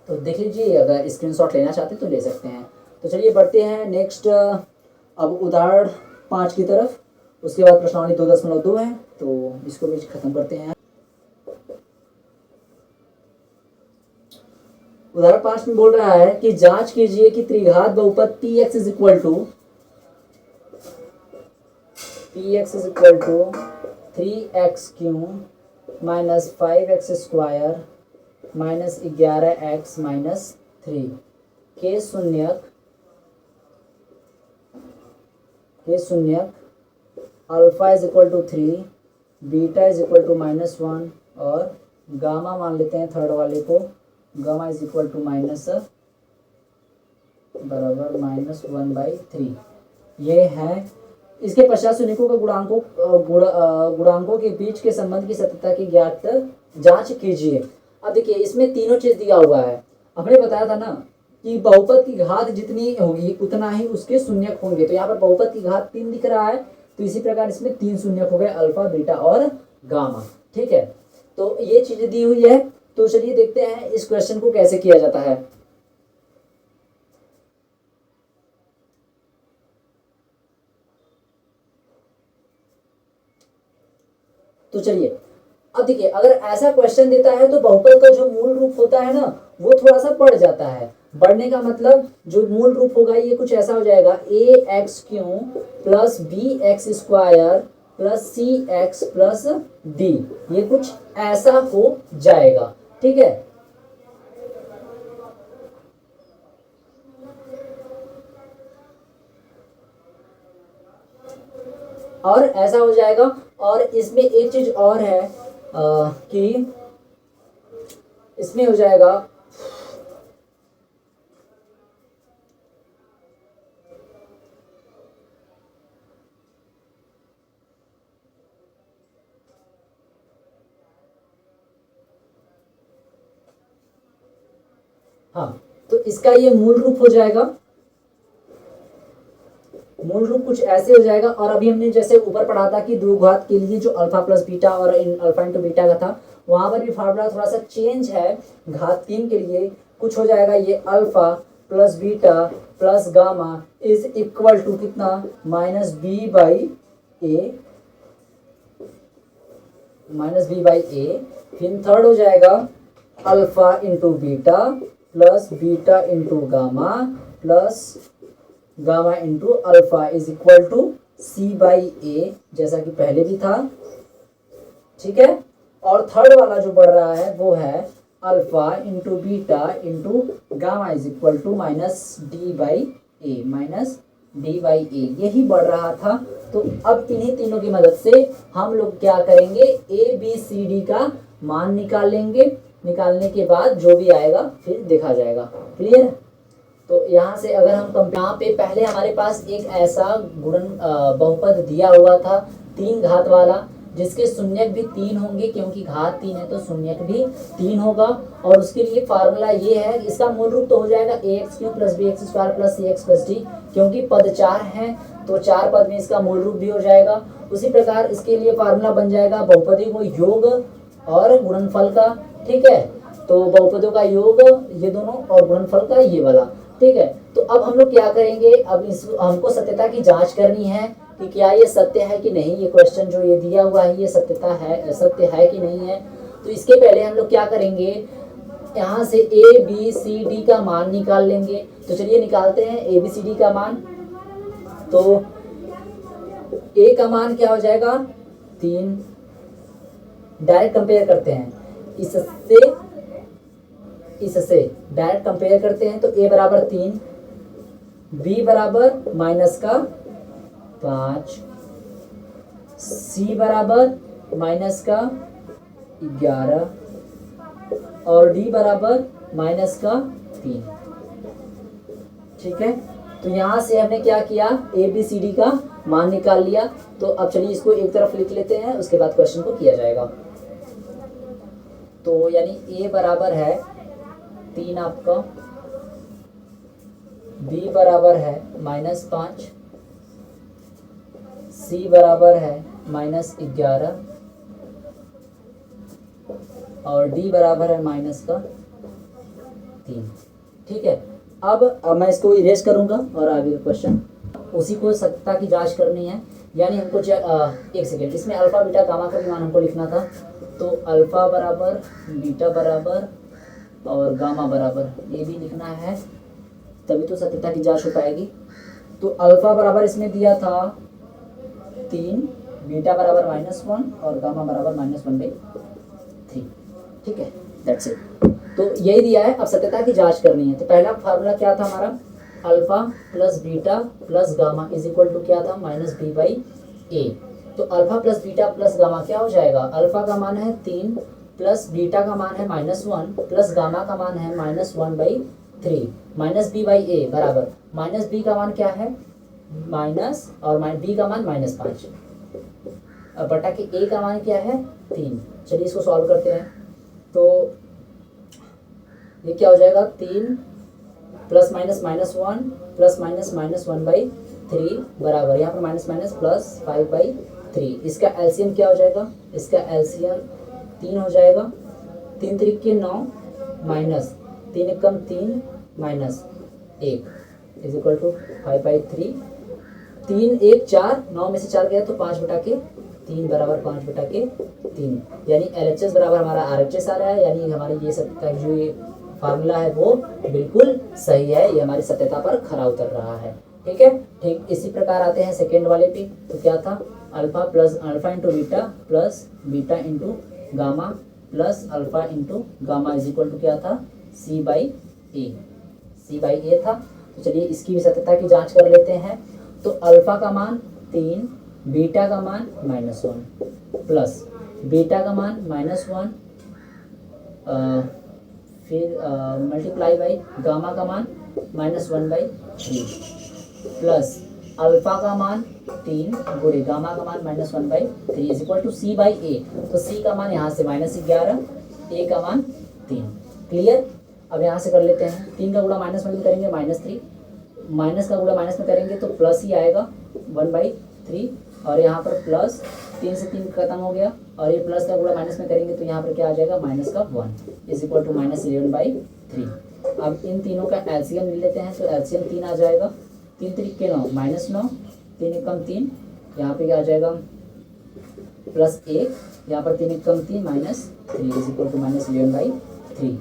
तो देख लीजिए, अगर स्क्रीनशॉट लेना चाहते हैं तो ले सकते हैं। तो चलिए बढ़ते हैं नेक्स्ट अब उदाहरण 5 की तरफ। उसके बाद प्रश्नावली 2.2 है तो इसको भी खत्म करते हैं। उदाहरण 5 में बोल रहा है कि जांच कीजिए कि त्रिघात बहुपद px is equal to 3x³ minus 5x² minus 11x minus 3 के शून्यक alpha is equal to 3, beta is equal to -1 और गामा मान लेते हैं थर्ड वाले को, गामा इज इक्वल टू बराबर -1/3। ये है इसके पश्चात शून्यकों का गुणांकों के बीच के संबंध की सत्यता की ज्ञात जांच कीजिए। अब देखिए इसमें तीनों चीज दिया हुआ है। हमने बताया था ना कि बहुपद की घात जितनी होगी उतना ही उसके शून्यक होंगे। तो यहाँ पर बहुपद की घात 3 दिख रहा है तो इसी प्रकार इसमें 3 शून्यक हो गए, अल्फा बीटा और गामा। ठीक है, तो ये चीजें दी हुई है। तो चलिए देखते हैं इस क्वेश्चन को कैसे किया जाता है। तो चलिए अब देखिए, अगर ऐसा क्वेश्चन देता है तो बहुपद का जो मूल रूप होता है ना वो थोड़ा सा बढ़ जाता है। बढ़ने का मतलब जो मूल रूप होगा ये कुछ ऐसा हो जाएगा, ax³ plus bx² plus cx plus d, ये कुछ ऐसा हो जाएगा। ठीक है, और ऐसा हो जाएगा। और इसमें एक चीज और है कि इसमें हो जाएगा हाँ, तो इसका ये मूल रूप हो जाएगा, मूल रूप कुछ ऐसे हो जाएगा। और अभी हमने जैसे ऊपर पढ़ा था कि द्विघात के लिए जो अल्फा प्लस बीटा और अल्फा इंटू बीटा का था, वहां पर भी फार्मूला थोड़ा सा चेंज है। घात 3 के लिए कुछ हो जाएगा, ये alpha plus beta plus gamma is equal to कितना, -b/a। फिर थर्ड हो जाएगा alpha into beta plus beta into gamma plus gamma into alpha is equal to c/a, जैसा कि पहले भी था। ठीक है, और थर्ड वाला जो बढ़ रहा है वो है alpha into beta into gamma is equal to -d/a, यही बढ़ रहा था। तो अब इन्हीं तीनों की मदद से हम लोग क्या करेंगे, ABCD का मान निकाल लेंगे। निकालने के बाद जो भी आएगा फिर देखा जाएगा। क्लियर? तो यहाँ से अगर हम यहाँ पे पहले हमारे पास एक ऐसा बहुपद दिया हुआ था 3 घात वाला, जिसके शून्यक भी 3 होंगे, क्योंकि घात 3 है तो शून्यक भी 3 होगा। और उसके लिए फार्मूला ये है, इसका मूल रूप तो हो जाएगा ax³ plus bx² plus cx plus d, क्योंकि पद 4 हैं तो 4 पद में इसका मूल रूप भी हो जाएगा। उसी प्रकार इसके लिए फार्मूला बन जाएगा बहुपदी को योग और गुणनफल का। ठीक है, तो बहुपदों का योग ये दोनों और गुणनफल का ये वाला। ठीक है, तो अब हम लोग क्या करेंगे, अब हमको सत्यता की जांच करनी है कि क्या ये सत्य है कि नहीं, ये क्वेश्चन जो ये दिया हुआ है ये सत्य है कि नहीं है। तो इसके पहले हम लोग क्या करेंगे, यहाँ से ABCD का मान निकाल लेंगे। तो चलिए निकालते हैं ABCD का मान। तो A का मान क्या हो जाएगा, 3। डायरेक्ट कंपेयर करते हैं इससे, इससे डायरेक्ट कंपेयर करते हैं तो a बराबर 3, b बराबर माइनस का 5, c बराबर माइनस का 11 और d बराबर माइनस का 3। ठीक है, तो यहाँ से हमने क्या किया, ए बी सी डी का मान निकाल लिया। तो अब चलिए इसको एक तरफ लिख लेते हैं, उसके बाद क्वेश्चन को किया जाएगा। तो यानी ए बराबर है 3 आपका, बी बराबर है -5, सी बराबर है -11 और डी बराबर है माइनस का 3। ठीक है, अब मैं इसको इरेज करूंगा और आगे का क्वेश्चन उसी को सत्यता की जांच करनी है। यानी हमको एक सेकेंड, इसमें अल्फा बीटा गामा का भी मान हमको लिखना था। तो अल्फा बराबर बीटा बराबर और गामा बराबर ये भी लिखना है, तभी तो सत्यता की जांच हो पाएगी। तो अल्फा बराबर इसमें दिया था 3, बीटा बराबर -1 और गामा बराबर -1/3। ठीक है, दैट्स इट। तो यही दिया है, अब सत्यता की जांच करनी है। तो पहला फार्मूला क्या था हमारा, alpha plus beta plus gamma is equal to क्या था, -b/a। तो alpha plus beta plus gamma क्या हो जाएगा, अल्फा का मान है 3 प्लस बीटा का मान है -1 प्लस गामा का मान है -1/3 -b/a बराबर -b का मान क्या है माइनस और b का मान -5 बटा के a का मान क्या है 3। चलिए इसको सॉल्व करते हैं। तो ये क्या हो जाएगा, 3 प्लस माइनस -1 प्लस माइनस -1/3 बराबर यहाँ पर माइनस माइनस प्लस 5/3। इसका एलसीएम क्या हो जाएगा, इसका एलसीएम 3 हो जाएगा। 3 3 के 9 minus 3 Ekam 3 minus 1 is equal to 5/3। 3 1 4, 9 में से 4 गया तो 5/3 बराबर 5/3। यानी LHS बराबर हमारा RHS आ रहा है। यानी हमारी ये सत्यता जो ये फार्मूला है वो बिल्कुल सही है, ये हमारी सत्यता पर खरा उतर रहा है। ठीक है, ठीक इसी प्रकार आते हैं सेकेंड वाले पे। तो क्या था, alpha into beta plus beta into gamma plus alpha into gamma is equal to क्या था, C/A था। तो चलिए इसकी भी सत्यता की जांच कर लेते हैं। तो अल्फा का मान 3, बीटा का मान -1 प्लस बीटा का मान -1 फिर मल्टीप्लाई बाई गामा का मान -1/3 प्लस अल्फा का मान 3 गुणे गामा का मान -1/3 इज इक्वल टू C/A। तो C का मान यहाँ से -11, A का मान 3। क्लियर। अब यहाँ से कर लेते हैं, 3 का गुणा माइनस में करेंगे -3, माइनस का गुणा माइनस में करेंगे तो प्लस ही आएगा 1/3 और यहाँ पर प्लस 3 से 3 खत्म हो गया और ये प्लस का गुणा माइनस में करेंगे तो यहाँ पर क्या आ जाएगा -1 इज इक्वल टू -11/3। अब इन तीनों का एलसीएम ले लेते हैं। तो एलसीएम 3 आ जाएगा, 3 3 के 9 -9, 3 एकम 3, यहाँ पे क्या आ जाएगा +1, यहाँ पर 3 एकम 3 -3 इज इक्वल टू -11/3।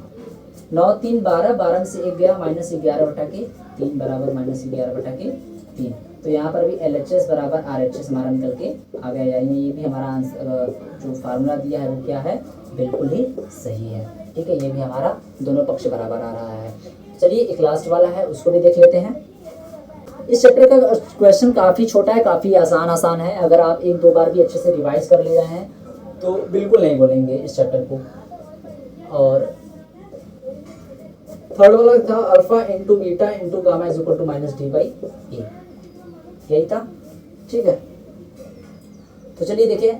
9 3 12, 12 में से 1 गया -11/3 बराबर -11/3। तो यहाँ पर भी LHS बराबर RHS हमारा निकल के आ गया। यानी ये भी हमारा आंसर जो फार्मूला दिया है वो क्या है, बिल्कुल ही सही है। ठीक है, ये भी हमारा दोनों पक्ष बराबर आ रहा है। चलिए एक लास्ट वाला है, उसको भी देख लेते हैं। इस चैप्टर का क्वेश्चन काफ़ी छोटा है, काफ़ी आसान है। अगर आप 1-2 बार भी अच्छे से रिवाइज कर ले रहे हैं तो बिल्कुल नहीं बोलेंगे इस चैप्टर को। और थर्ड वाला था alpha into beta into gamma is equal to -d/a, यही था। ठीक है, तो चलिए देखिए,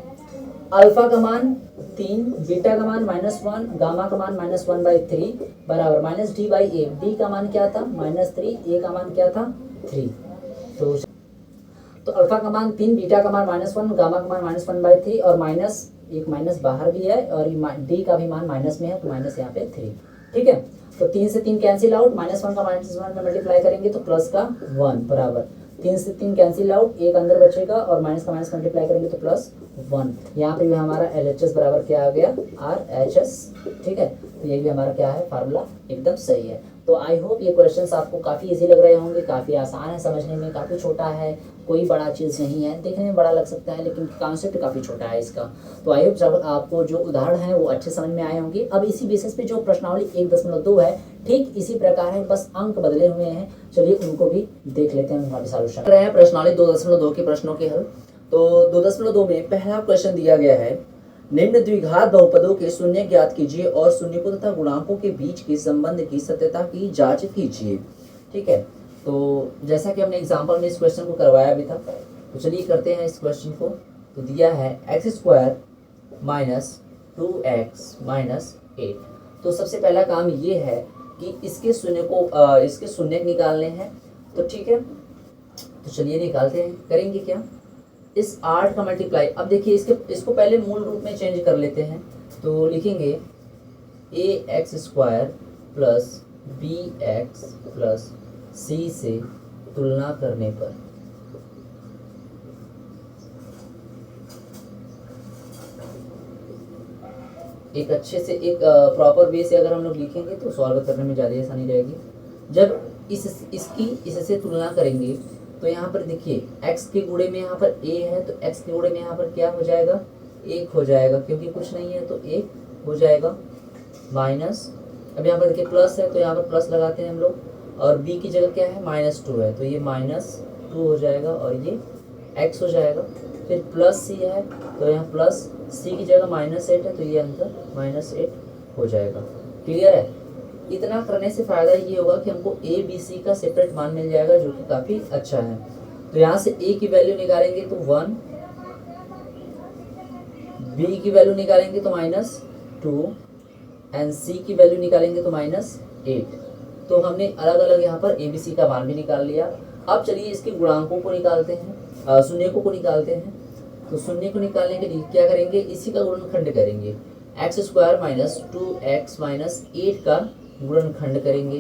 अल्फा का मान 3, बीटा का मान -1, गामा का मान -1/3 बराबर -d/a। d का मान क्या था -3, a का मान क्या था 3। तो अल्फा का मान 3, बीटा का मान -1, गामा का मान -1/3 और एक माइनस बाहर भी है और d का भी मान माइनस में है तो माइनस यहाँ पे 3। ठीक है, तो 3 से 3 कैंसिल आउट, -1 का -1 में मल्टीप्लाई करेंगे तो प्लस का 1 बराबर 3 से 3 कैंसिल आउट, एक अंदर बचेगा और माइनस का माइनस मल्टीप्लाई करेंगे तो +1। यहाँ पे भी हमारा LHS बराबर क्या आ गया, RHS। ठीक है, तो ये भी हमारा क्या है, फार्मूला एकदम सही है। तो आई होप ये क्वेश्चंस आपको काफ़ी इजी लग रहे होंगे, काफ़ी आसान है समझने में, काफ़ी छोटा है, कोई बड़ा चीज़ नहीं है, देखने में बड़ा लग सकता है लेकिन कॉन्सेप्ट काफ़ी छोटा है इसका। तो आई होप जब आपको जो उदाहरण है वो अच्छे समझ में आए होंगे। अब इसी बेसिस पे जो प्रश्नावली 1.2 है ठीक इसी प्रकार है, बस अंक बदले हुए हैं। चलिए उनको भी देख लेते हैं, हमारे सॉल्यूशन रहे हैं प्रश्नावली 2.2 के प्रश्नों के हल। तो 2.2 में पहला क्वेश्चन दिया गया है, निम्न द्विघात बहुपदों के शून्य ज्ञात कीजिए और शून्यकों तथा गुणांकों के बीच के संबंध की सत्यता की जांच कीजिए। ठीक है, तो जैसा कि हमने एग्जांपल में इस क्वेश्चन को करवाया भी था, तो चलिए करते हैं इस क्वेश्चन को। तो दिया है x² - 2x - 8। तो सबसे पहला काम ये है कि इसके शून्य निकालने हैं। तो ठीक है, तो चलिए निकालते हैं। करेंगे क्या, इस 8 का मल्टीप्लाई, अब देखिए इसको पहले मूल रूप में चेंज कर लेते हैं। तो लिखेंगे ax² + bx + c से तुलना करने पर एक अच्छे से एक प्रॉपर वे से अगर हम लोग लिखेंगे तो सॉल्व करने में ज़्यादा आसानी रहेगी। जब इससे तुलना करेंगे तो यहाँ पर देखिए x के गुणे में यहाँ पर a है, तो x के गुणे में यहाँ पर क्या हो जाएगा, 1 हो जाएगा, क्योंकि कुछ नहीं है तो 1 हो जाएगा माइनस। अब यहाँ पर देखिए प्लस है तो यहाँ पर प्लस लगाते हैं हम लोग, और b की जगह क्या है, -2 है, तो ये -2 हो जाएगा और ये x हो जाएगा। फिर प्लस c है तो यहाँ प्लस c की जगह -8 है, तो ये अंतर -8 हो जाएगा। क्लियर है। इतना करने से फ़ायदा ये होगा कि हमको a b c का सेपरेट मान मिल जाएगा, जो कि काफ़ी अच्छा है। तो यहाँ से a की वैल्यू निकालेंगे तो 1, b की वैल्यू निकालेंगे तो -2 एंड c की वैल्यू निकालेंगे तो -8। तो हमने अलग अलग यहाँ पर a b c का मान भी निकाल लिया। अब चलिए इसके गुणांकों को निकालते हैं, शून्यकों को निकालते हैं। तो शून्य को निकालने के लिए क्या करेंगे, इसी का गुणनखंड करेंगे, x² - 2x - 8 का गुणनखंड करेंगे।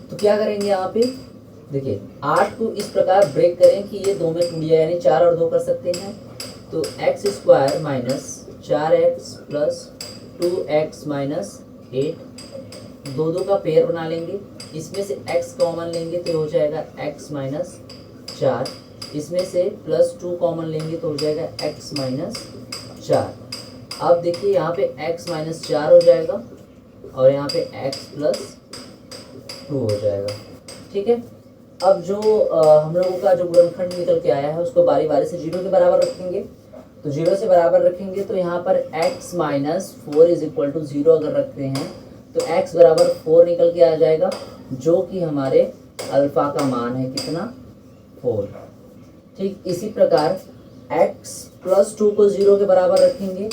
तो क्या करेंगे यहाँ पे, देखिए 8 को इस प्रकार ब्रेक करें कि ये 2 में टूट जाए, यानी 4 और 2 कर सकते हैं। तो x² - 4x + 2x - 8, 2 का पेयर बना लेंगे। इसमें से x कॉमन लेंगे तो हो जाएगा x - 4, इसमें से +2 कॉमन लेंगे तो हो जाएगा x - 4। अब देखिए यहाँ पे x - 4 हो जाएगा और यहाँ पे x + 2 हो जाएगा। ठीक है, अब जो हम लोगों का जो गुणनखंड निकल के आया है उसको बारी बारी से 0 के बराबर रखेंगे। तो 0 से बराबर रखेंगे तो यहाँ पर x - 4 = 0 अगर रखते हैं तो x बराबर 4 निकल के आ जाएगा, जो कि हमारे अल्फा का मान है कितना, 4। ठीक इसी प्रकार x + 2 को 0 के बराबर रखेंगे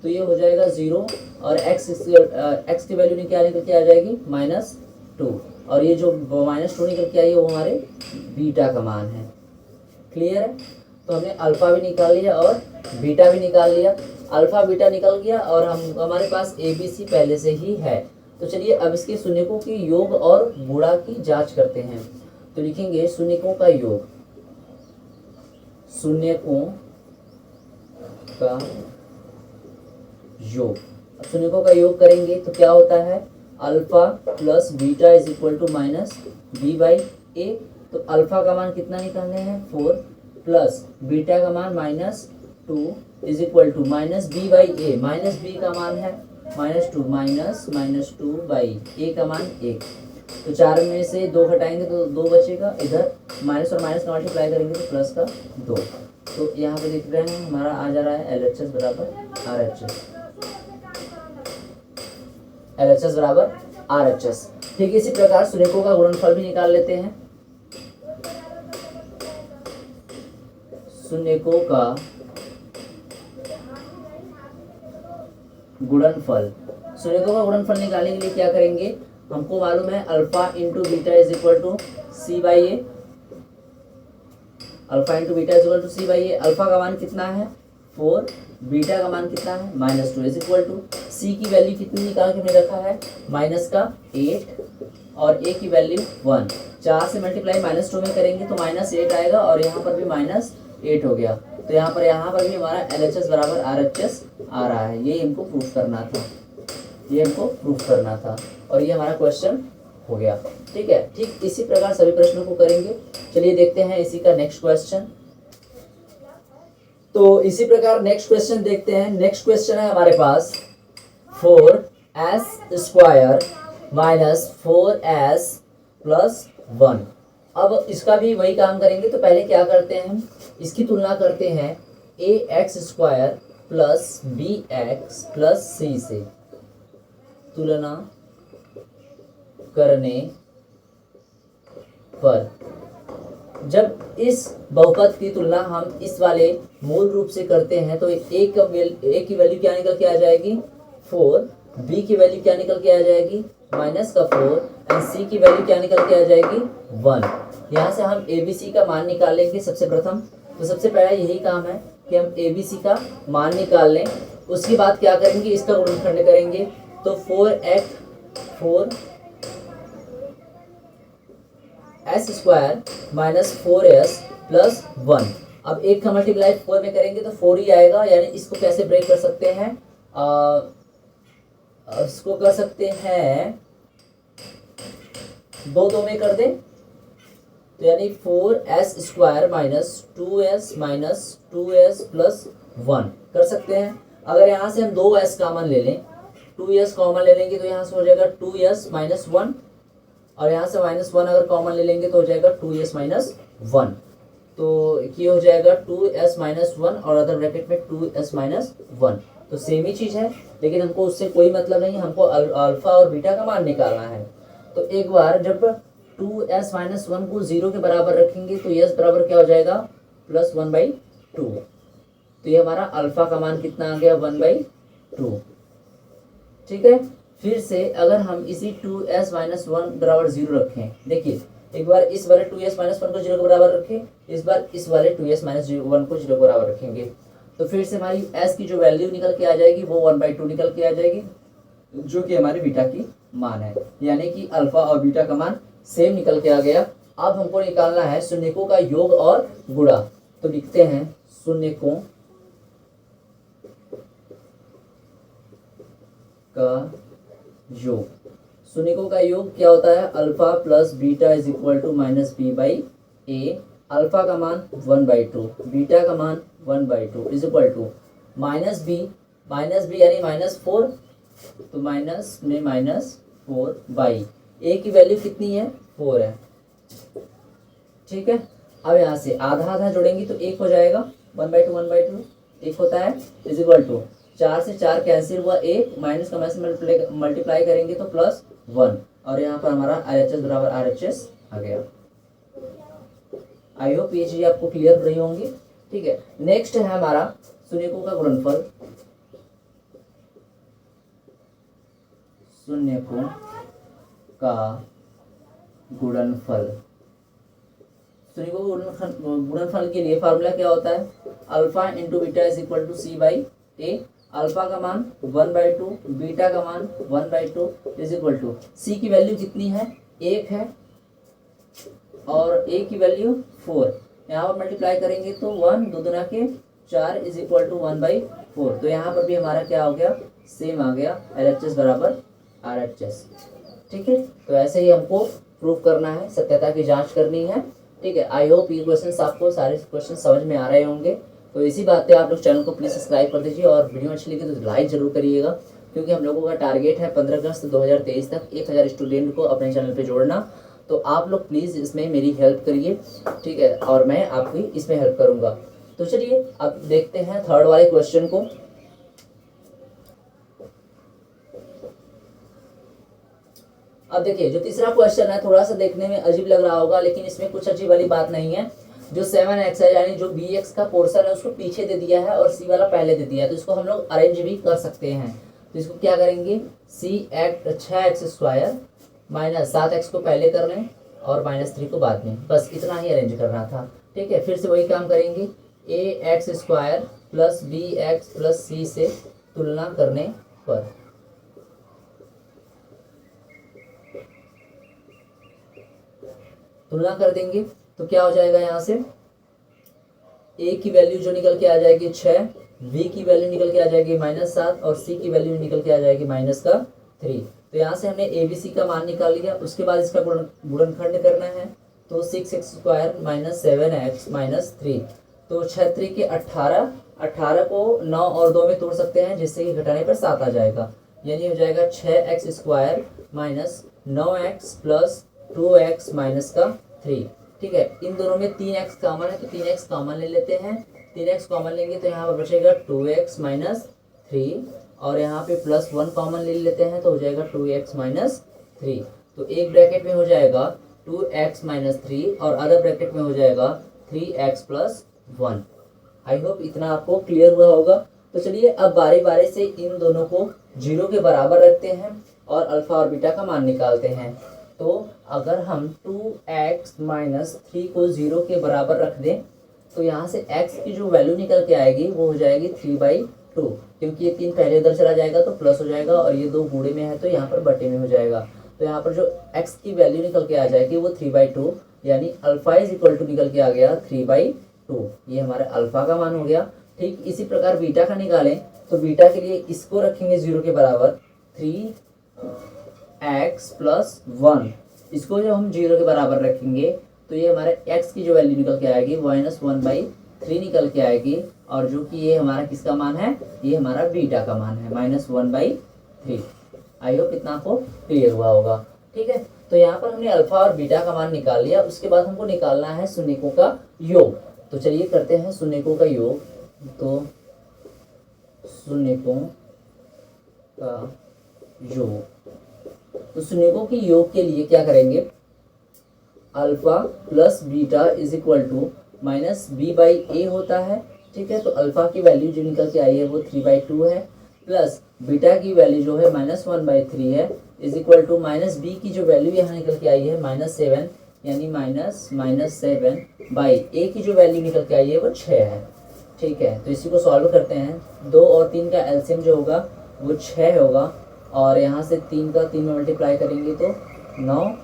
तो ये हो जाएगा 0, और x की वैल्यू निकल के आ जाएगी -2, और ये जो -2 निकल के आई है वो हमारे बीटा का मान है। क्लियर है। तो हमने अल्फा भी निकाल लिया और बीटा भी निकाल लिया, अल्फा बीटा निकल गया और हमारे पास ABC पहले से ही है। तो चलिए अब इसके शून्यकों की योग और गुणा की जांच करते हैं। तो लिखेंगे शून्यकों का योग, शून्यकों का योग। अब शून्यकों का योग करेंगे तो क्या होता है, अल्फा + बीटा = -b/a। तो अल्फा का मान कितना निकालने हैं, 4, प्लस बीटा का मान -2 = -b/a। -b का मान है -2, -2/a का मान 1। तो 4 में से 2 घटाएंगे तो 2 बचेगा, इधर माइनस और माइनस का मल्टीप्लाई करेंगे तो प्लस का 2। तो यहाँ पे लिख रहे हैं हमारा आ जा रहा है LHS बराबर RHS, LHS बराबर RHS। ठीक इसी प्रकार शून्यकों का गुणनफल भी निकाल लेते हैं। शून्यकों का गुणनफल, शून्यकों का गुणनफल निकालने के लिए क्या करेंगे, हमको मालूम है alpha × beta = c/a, alpha × beta = c/a। Alpha का मान कितना है, 4, बीटा का मान कितना है -2 इज इक्वल टू सी की वैल्यू कितनी निकाल के हमने रखा है माइनस का 8 और ए की वैल्यू 1। 4 से मल्टीप्लाई -2 में करेंगे तो -8 आएगा और यहाँ पर भी -8 हो गया। तो यहाँ पर भी हमारा LHS बराबर RHS आ रहा है। ये हमको प्रूफ करना था, और ये हमारा क्वेश्चन हो गया। ठीक है, ठीक इसी प्रकार सभी प्रश्नों को करेंगे। चलिए देखते हैं इसी का नेक्स्ट क्वेश्चन। तो इसी प्रकार नेक्स्ट क्वेश्चन देखते हैं। नेक्स्ट क्वेश्चन है हमारे पास 4s² माइनस 4s प्लस 1। अब इसका भी वही काम करेंगे। तो पहले क्या करते हैं, इसकी तुलना करते हैं ax² plus bx plus c से। तुलना करने पर जब इस बहुपद की तुलना हम इस वाले मूल रूप से करते हैं तो ए की वैल्यू क्या निकल के आ जाएगी 4, बी की वैल्यू क्या निकल के आ जाएगी -4 एंड सी की वैल्यू क्या निकल के आ जाएगी 1। यहाँ से हम ABC का मान निकाल लेंगे सबसे प्रथम। तो सबसे पहला यही काम है कि हम ABC का मान निकाल लें। उसके बाद क्या करेंगे, इसका गुणनखंड करेंगे। तो 4s² माइनस 4s प्लस 1। अब एक का मल्टीप्लाई 4 में करेंगे तो 4 ही आएगा। यानी इसको कैसे ब्रेक कर सकते हैं, इसको कर सकते हैं 2 में कर दें। तो यानी 4s² माइनस 2s प्लस 1 कर सकते हैं। अगर यहाँ से हम 2s कॉमन ले लें, 2s कॉमन ले लेंगे तो यहाँ से हो जाएगा 2s माइनस 1, और यहाँ से -1 अगर कॉमन ले लेंगे तो हो जाएगा 2s माइनस 1। तो ये हो जाएगा 2s माइनस 1 और अदर ब्रैकेट में 2s माइनस 1। तो सेम ही चीज़ है, लेकिन हमको उससे कोई मतलब नहीं, हमको अल्फा और बीटा का मान निकालना है। तो एक बार जब 2s माइनस 1 को 0 के बराबर रखेंगे तो s बराबर क्या हो जाएगा +1/2। तो ये हमारा अल्फा का मान कितना आ गया 1/2। ठीक है, फिर से अगर हम इसी 2s माइनस 1 बराबर 0 रखें, देखिए एक बार इस वाले 2s माइनस 1 को 0 के बराबर रखें, इस बार इस वाले 2s माइनस 1 को 0 के बराबर रखेंगे, तो फिर से हमारी s की जो वैल्यू निकल के आ जाएगी वो 1/2 निकल के आ जाएगी, जो कि हमारे बीटा की मान है। यानी कि अल्फा और बीटा का मान सेम निकल के आ गया। अब हमको निकालना है शून्यकों का योग और गुणा। तो लिखते हैं शून्यकों का योग। शून्यकों का योग क्या होता है, alpha plus beta is equal to -b/a। Alpha का मान 1/2, बीटा का मान 1/2 इज इक्वल टू -b यानी -4, तो माइनस में -4 a की वैल्यू कितनी है 4 है। ठीक है, अब यहाँ से आधा आधा जोड़ेंगे तो 1 हो जाएगा, 1/2 1 होता है इज इक्वल टू 4 से 4 कैंसिल हुआ, 1 माइनस का माइनस मल्टीप्लाई करेंगे तो +1, और यहाँ पर हमारा RHS बराबर RHS आ गया। आई होप ये चीज़ आपको क्लियर रही होंगी। ठीक है, नेक्स्ट है हमारा शून्यकों का गुणनफल। शून्यकों का गुणनफल, शून्यकों के गुणनफल के लिए फार्मूला क्या होता है, alpha into beta is equal to c/a। Alpha का मान 1/2, बीटा का मान 1/2 इज इक्वल टू सी की वैल्यू कितनी है 1 है और a की वैल्यू 4। यहाँ पर मल्टीप्लाई करेंगे तो 1 2 दूना के 4 इज इक्वल टू 1/4। तो यहाँ पर भी हमारा क्या हो गया, सेम आ गया, LHS बराबर RHS। ठीक है, तो ऐसे ही हमको प्रूव करना है, सत्यता की जांच करनी है। ठीक है, आई होप ये क्वेश्चंस आपको सारे क्वेश्चन समझ में आ रहे होंगे। तो इसी बात पे आप लोग चैनल को प्लीज़ सब्सक्राइब कर दीजिए और वीडियो अच्छी लगी तो लाइक जरूर करिएगा, क्योंकि हम लोगों का टारगेट है 15 अगस्त 2023 तक 1000 स्टूडेंट को अपने चैनल पे जोड़ना। तो आप लोग प्लीज़ इसमें मेरी हेल्प करिए, ठीक है, और मैं आपकी इसमें हेल्प करूँगा। तो चलिए अब देखते हैं थर्ड वाले क्वेश्चन को। अब देखिए जो तीसरा क्वेश्चन है थोड़ा सा देखने में अजीब लग रहा होगा, लेकिन इसमें कुछ अजीब वाली बात नहीं है। जो 7x है यानी जो bx का पोर्शन है उसको पीछे दे दिया है और c वाला पहले दे दिया है, तो इसको हम लोग अरेंज भी कर सकते हैं। तो इसको क्या करेंगे, 6x² माइनस 7x को पहले कर लें और -3 को बाद में, बस इतना ही अरेंज करना था। ठीक है, फिर से वही काम करेंगे, A X square plus B X plus C से तुलना करने पर। तुलना कर देंगे तो क्या हो जाएगा, यहाँ से ए की वैल्यू जो निकल के आ जाएगी 6, बी की वैल्यू निकल के आ जाएगी -7 और सी की वैल्यू निकल के आ जाएगी -3। तो यहाँ से हमने ए बी सी का मान निकाल लिया। उसके बाद इसका गुणनखंड करना है, तो 6x स्क्वायर -7x -3। तो 6 के 18, 18 को 9 और 2 में तोड़ सकते हैं, जिससे कि घटाने पर 7 आ जाएगा। यानी हो जाएगा 6x square -9x plus 2x -3। ठीक है, इन दोनों में 3x कॉमन है तो 3x कॉमन ले लेते हैं। 3x कॉमन लेंगे तो यहाँ पर बचेगा 2x -3 और यहाँ पे +1 कॉमन ले लेते हैं तो हो जाएगा 2x -3। तो एक ब्रैकेट में हो जाएगा 2x -3 और अदर ब्रैकेट में हो जाएगा 3x + 1। आई होप इतना आपको क्लियर हुआ होगा। तो चलिए अब बारी बारी से इन दोनों को 0 के बराबर रखते हैं और अल्फा और बीटा का मान निकालते हैं। तो अगर हम 2x - 3 को 0 के बराबर रख दें तो यहाँ से x की जो वैल्यू निकल के आएगी वो हो जाएगी 3/2, क्योंकि ये 3 पहले इधर चला जाएगा तो प्लस हो जाएगा और ये 2 गुणे में है तो यहाँ पर बटे में हो जाएगा। तो यहाँ पर जो x की वैल्यू निकल के आ जाएगी वो 3/2, यानी अल्फा इज इक्वल टू निकल के आ गया 3/2। ये हमारे अल्फा का मान हो गया। ठीक इसी प्रकार बीटा का निकालें तो बीटा के लिए इसको रखेंगे 0 के बराबर, 3x + 1। इसको जब हम 0 के बराबर रखेंगे तो ये हमारे x की जो वैल्यू निकल के आएगी -1/3 निकल के आएगी, और जो कि ये हमारा किसका मान है, ये हमारा बीटा का मान है -1/3। आई होप इतना आपको क्लियर हुआ होगा। ठीक है, तो यहाँ पर हमने अल्फा और बीटा का मान निकाल लिया। उसके बाद हमको निकालना है शून्यकों का योग। तो चलिए करते हैं शून्यकों का योग। तो शून्यकों का योग, तो शून्यकों के योग के लिए क्या करेंगे, alpha plus beta is equal to -b/a होता है। ठीक है, तो अल्फा की वैल्यू जो निकल के आई है वो 3/2 है, प्लस बीटा की वैल्यू जो है -1/3 है, इज इक्वल टू -b की जो वैल्यू यहाँ निकल के आई है -7, यानी -7/a की जो वैल्यू निकल के आई है वो 6 है। ठीक है, तो इसी को सॉल्व करते हैं। 2 और 3 का एलसीएम जो होगा वो 6 होगा, और यहाँ से 3 का 3 में मल्टीप्लाई करेंगे तो 9,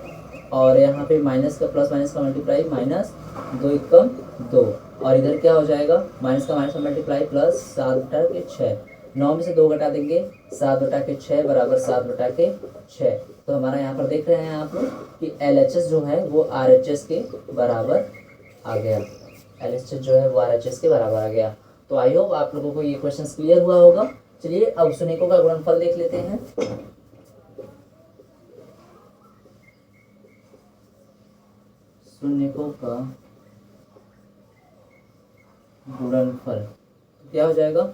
और यहाँ पे माइनस का प्लस माइनस का मल्टीप्लाई -2 × 2, और इधर क्या हो जाएगा, माइनस का मल्टीप्लाई प्लस 7/6। 9 में से 2 घटा देंगे, 7/6 बराबर 7/6। तो हमारा यहाँ पर देख रहे हैं आप लोग कि LHS जो है वो RHS के बराबर आ गया। LHS जो है वो RHS के बराबर आ गया। तो आई होप आप लोगों को ये क्वेश्चन क्लियर हुआ होगा। चलिए अब शून्यकों का गुणनफल देख लेते हैं। शून्यकों का गुणनफल क्या हो जाएगा,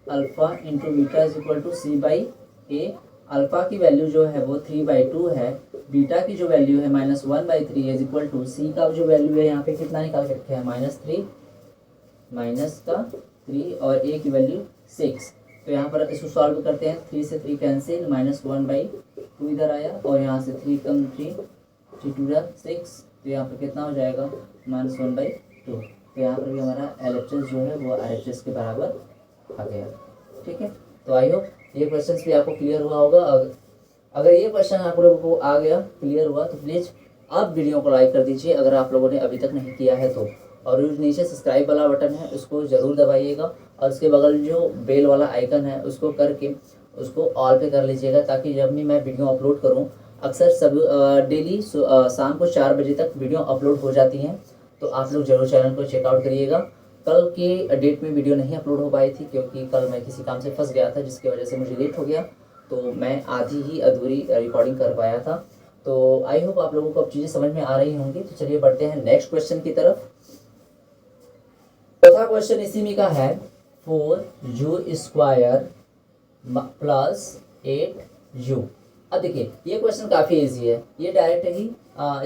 alpha into beta is equal to c/a। Alpha की वैल्यू जो है वो 3/2 है, बीटा की जो वैल्यू है -1/3 इज इक्वल टू सी का जो वैल्यू है यहाँ पे कितना निकाल के रखे हैं, -3 और a की वैल्यू 6। तो यहाँ पर इसको सॉल्व करते हैं, 3 से 3 कैंसिल, -1/2 इधर आया, और यहाँ से 3 कम 3 2 6, तो यहाँ पर कितना हो जाएगा -1/2। तो यहाँ पर भी हमारा LHS जो है वो RHS के बराबर आ गया। ठीक है, तो आई होप ये क्वेश्चन भी आपको क्लियर हुआ होगा। अगर ये क्वेश्चन आप लोगों को आ गया, क्लियर हुआ, तो प्लीज़ आप वीडियो को लाइक कर दीजिए अगर आप लोगों ने अभी तक नहीं किया है तो, और नीचे सब्सक्राइब वाला बटन है उसको ज़रूर दबाइएगा, और उसके बगल जो बेल वाला आइकन है उसको करके उसको ऑल पे कर लीजिएगा, ताकि जब भी मैं वीडियो अपलोड करूँ, अक्सर सब डेली शाम को 4 बजे तक वीडियो अपलोड हो जाती हैं, तो आप लोग जरूर चैनल को चेकआउट करिएगा। कल के डेट में वीडियो नहीं अपलोड हो पाई थी क्योंकि कल मैं किसी काम से फंस गया था, जिसकी वजह से मुझे लेट हो गया, तो मैं आधी ही अधूरी रिकॉर्डिंग कर पाया था। तो आई होप आप लोगों को अब चीज़ें समझ में आ रही होंगी। तो चलिए बढ़ते हैं नेक्स्ट क्वेश्चन की तरफ। चौथा क्वेश्चन इसी में का है, 4u² + 8u। अब देखिए ये क्वेश्चन काफ़ी इजी है, ये डायरेक्ट ही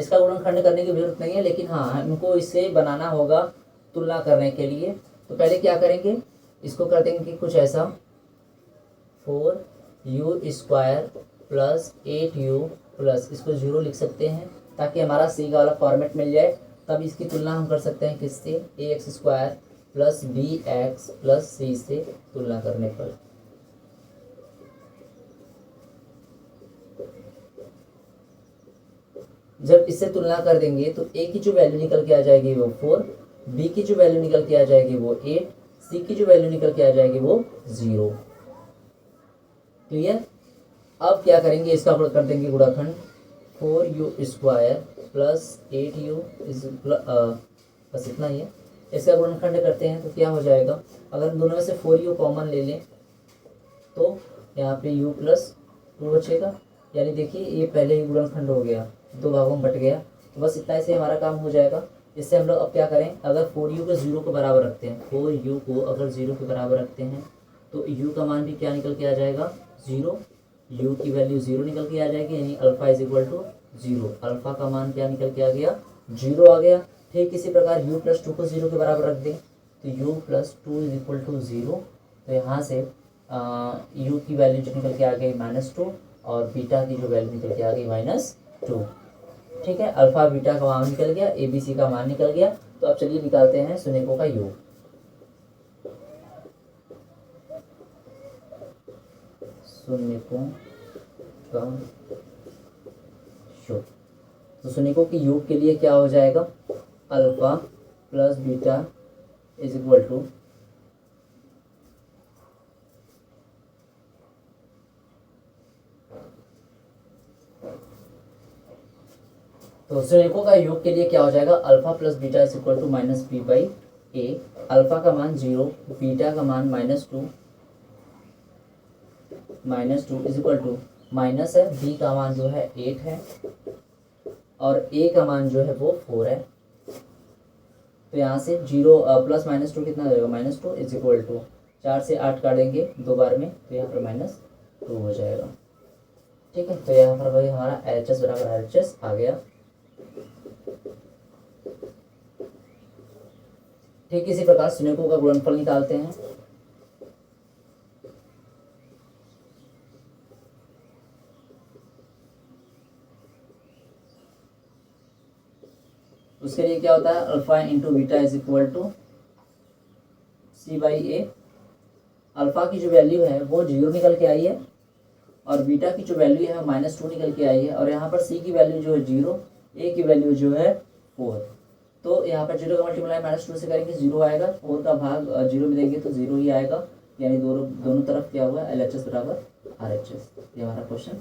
इसका गुणनखंड करने की जरूरत नहीं है, लेकिन हाँ हमको इसे बनाना होगा तुलना करने के लिए। तो पहले क्या करेंगे, इसको कर देंगे कुछ ऐसा, 4u² + 8u प्लस, इसको 0 लिख सकते हैं ताकि हमारा सी का वाला फॉर्मेट मिल जाए। तब इसकी तुलना हम कर सकते हैं किससे, ax² plus B X plus C से तुलना करने पर। जब इससे तुलना कर देंगे तो ए की जो वैल्यू निकल के आ जाएगी वो 4, बी की जो वैल्यू निकल के आ जाएगी वो 8, सी की जो वैल्यू निकल के आ जाएगी वो 0। क्लियर। अब क्या करेंगे, इसका कर देंगे गुणाखंड, 4u² प्लस 8u बस इतना ही है। इसका गुणनखंड करते हैं तो क्या हो जाएगा, अगर हम दोनों में से 4u कॉमन ले लें तो यहाँ पे u प्लस 2 बचेगा, यानी देखिए ये पहले ही गुणनखंड हो गया, दो भागों में बट गया। तो बस इतना से हमारा काम हो जाएगा। इससे हम लोग अब क्या करें, अगर 4u को 0 के बराबर रखते हैं, 4u को अगर 0 के बराबर रखते हैं तो u का मान भी क्या निकल के आ जाएगा 0, u की वैल्यू 0 निकल के आ जाएगी, यानी alpha is equal to 0। Alpha का मान क्या निकल के आ गया 0 आ गया। ठीक इसी प्रकार u प्लस 2 को 0 के बराबर रख दें तो u plus 2 is equal to 0। तो यहाँ से u की वैल्यू जो निकल के आ गई -2 और बीटा की जो वैल्यू निकल के आ गई -2। ठीक है, अल्फा बीटा का मान निकल गया, ए बी सी का मान निकल गया। तो अब चलिए निकालते हैं शून्यकों का योग। शून्यकों का योग, तो शून्यकों के योग के लिए क्या हो जाएगा, alpha plus beta is equal to तो शून्यकों का योग के लिए क्या हो जाएगा, alpha plus beta is equal to -b/a। Alpha का मान 0, बीटा का मान -2 इज इक्वल टू माइनस है, बी का मान जो है 8 है और ए का मान जो है वो 4 है। तो यहाँ से 0 प्लस -2 कितना हो जाएगा, -2 इज इक्वल टू 4 से 8 काटेंगे 2 बार में तो यहाँ पर -2 हो जाएगा। ठीक है, तो यहाँ पर भाई हमारा LHS बराबर LHS आ गया। ठीक इसी प्रकार शून्यकों का गुणनफल निकालते हैं। उसके लिए क्या होता है, alpha into beta is equal to c/a। Alpha की जो वैल्यू है वो 0 निकल के आई है और बीटा की जो वैल्यू है -2 निकल के आई है, और यहाँ पर c की वैल्यू जो है 0, a की वैल्यू जो है 4। तो यहाँ पर 0 का मल्टीप्लाई -2 से करेंगे 0 आएगा, 4 का भाग 0 में देंगे तो 0 ही आएगा, यानी दोनों तरफ क्या हुआ, LHS बराबर RHS। ये हमारा क्वेश्चन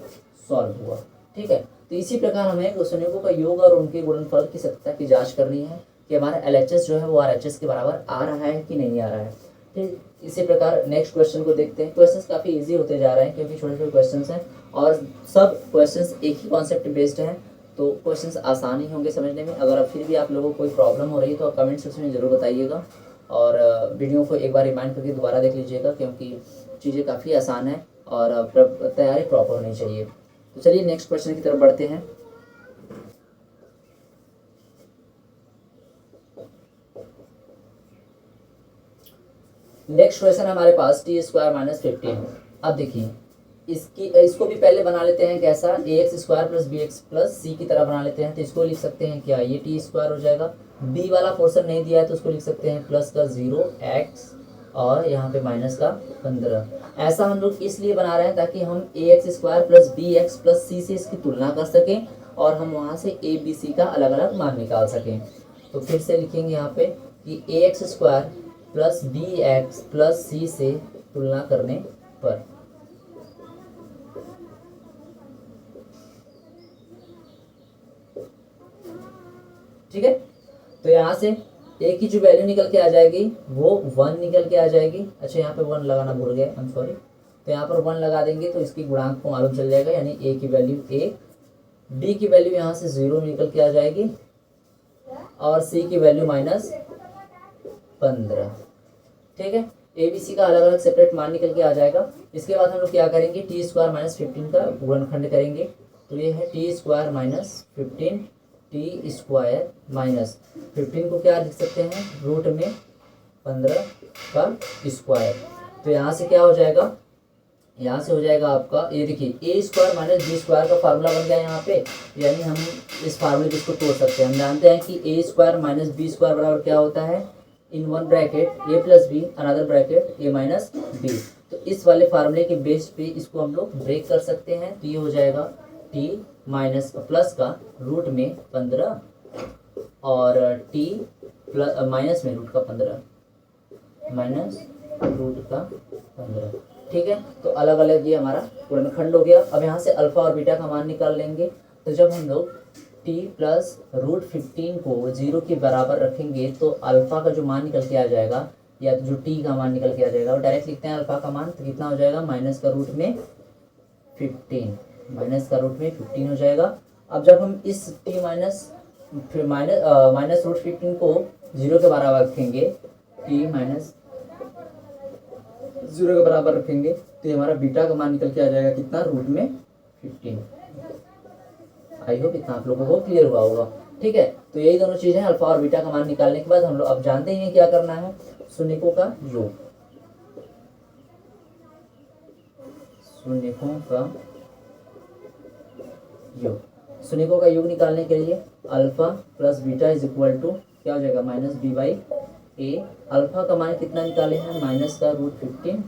सॉल्व हुआ। ठीक है, तो इसी प्रकार हमें शून्यकों का योग और उनके गुणनफल की सत्यता की जांच करनी है कि हमारा LHS जो है वो RHS के बराबर आ रहा है कि नहीं आ रहा है। ठीक इसी प्रकार नेक्स्ट क्वेश्चन को देखते हैं। क्वेश्चंस काफ़ी इजी होते जा रहे हैं क्योंकि छोटे छोटे क्वेश्चंस हैं और सब क्वेश्चंस एक ही कॉन्सेप्ट बेस्ड हैं, तो क्वेश्चंस आसान ही होंगे समझने में। अगर अब फिर भी आप लोगों को कोई प्रॉब्लम हो रही है तो कमेंट सेक्शन में ज़रूर बताइएगा और वीडियो को एक बार रिमाइंड करके दोबारा देख लीजिएगा क्योंकि चीज़ें काफ़ी आसान है और तैयारी प्रॉपर होनी चाहिए। तो चलिए नेक्स्ट क्वेश्चन की तरफ बढ़ते हैं। नेक्स्ट क्वेश्चन हमारे पास t² - 15। अब देखिए इसको भी पहले बना लेते हैं कैसा, ax² + bx + c की तरह बना लेते हैं। तो इसको लिख सकते हैं क्या, ये t² हो जाएगा, b वाला पोर्शन नहीं दिया है तो उसको लिख सकते हैं प्लस का 0x और यहाँ पे माइनस का 15। ऐसा हम लोग इसलिए बना रहे हैं ताकि हम ax² + bx + c से इसकी तुलना कर सकें और हम वहाँ से a b c का अलग अलग मान निकाल सकें। तो फिर से लिखेंगे यहाँ पे कि ax² + bx + c से तुलना करने पर। ठीक है, तो यहाँ से a की जो वैल्यू निकल के आ जाएगी वो 1 निकल के आ जाएगी। अच्छा यहाँ पे 1 लगाना भूल गए, आई एम सॉरी। तो यहाँ पर 1 लगा देंगे तो इसकी गुणांक को मालूम चल जाएगा, यानी a की वैल्यू a, b की वैल्यू यहाँ से 0 निकल के आ जाएगी और c की वैल्यू -15। ठीक है, ए बी सी का अलग अलग सेपरेट मान निकल के आ जाएगा। इसके बाद हम लोग क्या करेंगे, t² - 15 का गुणनखंड करेंगे। तो ये है t² - 15, t² - 15 को क्या लिख सकते हैं, रूट में 15 का स्क्वायर। तो यहाँ से क्या हो जाएगा, यहाँ से हो जाएगा आपका, ये देखिए a² - b² का फार्मूला बन गया यहाँ पे, यानी हम इस फार्मूले को इसको तोड़ सकते हैं। हम जानते हैं कि a² - b² बराबर क्या होता है, in one bracket a plus b another bracket a minus b. तो इस वाले फार्मूले के बेस पे इसको हम लोग ब्रेक कर सकते हैं। तो ये हो जाएगा टी माइनस प्लस का रूट में 15 और टी प्लस माइनस में रूट का 15 माइनस रूट का 15। ठीक है, तो अलग अलग ये हमारा गुणनखंड हो गया। अब यहाँ से अल्फा और बीटा का मान निकाल लेंगे। तो जब हम लोग टी प्लस रूट 15 को 0 के बराबर रखेंगे तो अल्फा का जो मान निकल के आ जाएगा या तो जो टी का मान निकल के आ जाएगा, और डायरेक्ट लिखते हैं अल्फा का मान, तो कितना हो जाएगा माइनस का रूट में 15, माइनस का रूट में 15 हो जाएगा। अब जब हम इस टी माइनस फिर माइनस रूट 15 को 0 के बराबर रखेंगे, टी माइनस 0 के बराबर रखेंगे तो हमारा बीटा का मान निकल के आ जाएगा कितना, रूट में 15। आई होप इतना आप लोगों को क्लियर हुआ होगा। ठीक है, तो यही दोनों चीज़ें हैं। अल्फा और बीटा का मान निकालने के बाद हम लोग अब जानते ही हैं क्या करना है, शून्यकों का योग। शून्यकों का योग, शून्यकों का योग निकालने के लिए alpha plus beta is equal to क्या हो जाएगा minus B by a. Alpha का मान कितना निकाले हैं, माइनस का रूट 15।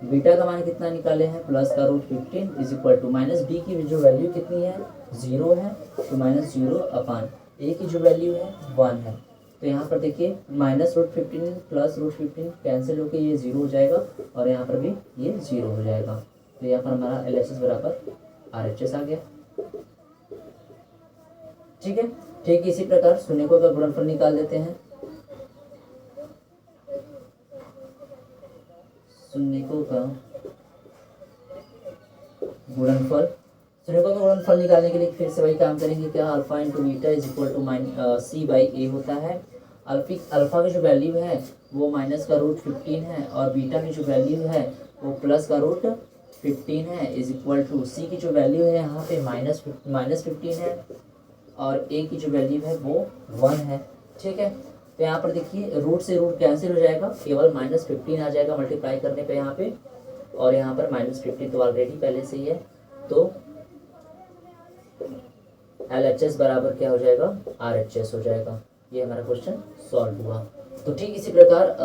बीटा का मान कितना निकाले हैं, प्लस का root 15 is equal to minus b की जो वैल्यू कितनी है 0 है, तो माइनस 0 अपान ए की जो वैल्यू है 1 है। तो यहाँ पर देखिए minus root 15 plus root 15 cancel होकर ये 0 हो जाएगा और यहाँ पर भी ये 0 हो जाएगा। तो यहाँ पर हमारा LHS बराबर RHS आ गया। ठीक है, ठीक इसी प्रकार शून्यकों का गुणनफल निकाल देते हैं। शून्यकों का गुणनफल, शून्यकों का गुणनफल निकालने के लिए फिर से वही काम करेंगे। क्या, alpha into beta is equal to C by A होता है। अल्फा की जो वैल्यू है वो माइनस का रूट 15 है और बीटा की जो वैल्यू है वो प्लस का रूट 15 है, इज इक्वल टू सी की जो वैल्यू है यहाँ पे माइनस 15 है और ए की जो वैल्यू है वो 1 है। ठीक है, तो यहाँ पर देखिए रूट से रूट कैंसिल हो जाएगा, केवल माइनस 15 आ जाएगा मल्टीप्लाई करने पे यहाँ पे, और यहाँ पर माइनस 15 तो ऑलरेडी पहले से ही है। तो LHS बराबर क्या हो जाएगा, RHS हो जाएगा। ये हमारा क्वेश्चन सॉल्व हुआ। तो ठीक इसी प्रकार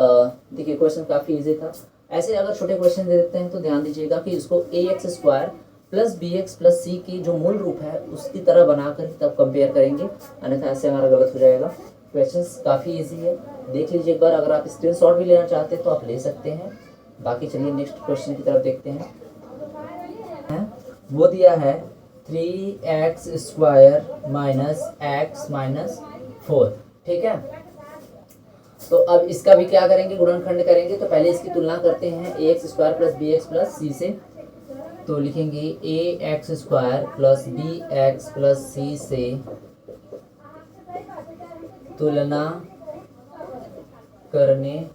देखिए क्वेश्चन काफ़ी इजी था। ऐसे अगर छोटे क्वेश्चन दे देते हैं तो ध्यान दीजिएगा कि इसको AX² plus BX plus C की जो मूल रूप है उसकी तरह बनाकर तब कंपेयर करेंगे, अन्यथा ऐसे हमारा गलत हो जाएगा। क्वेश्चंस काफ़ी इजी है, देख लीजिए एक बार। अगर आप स्क्रीनशॉट भी लेना चाहते हैं तो आप ले सकते हैं। बाकी चलिए नेक्स्ट क्वेश्चन की तरफ देखते हैं। वो दिया है 3x² माइनस x माइनस 4। ठीक है, तो अब इसका भी क्या करेंगे, गुणनखंड करेंगे। तो पहले इसकी तुलना करते हैं AX² plus BX plus C से। तो लिखेंगे AX² plus BX plus C से तुलना करने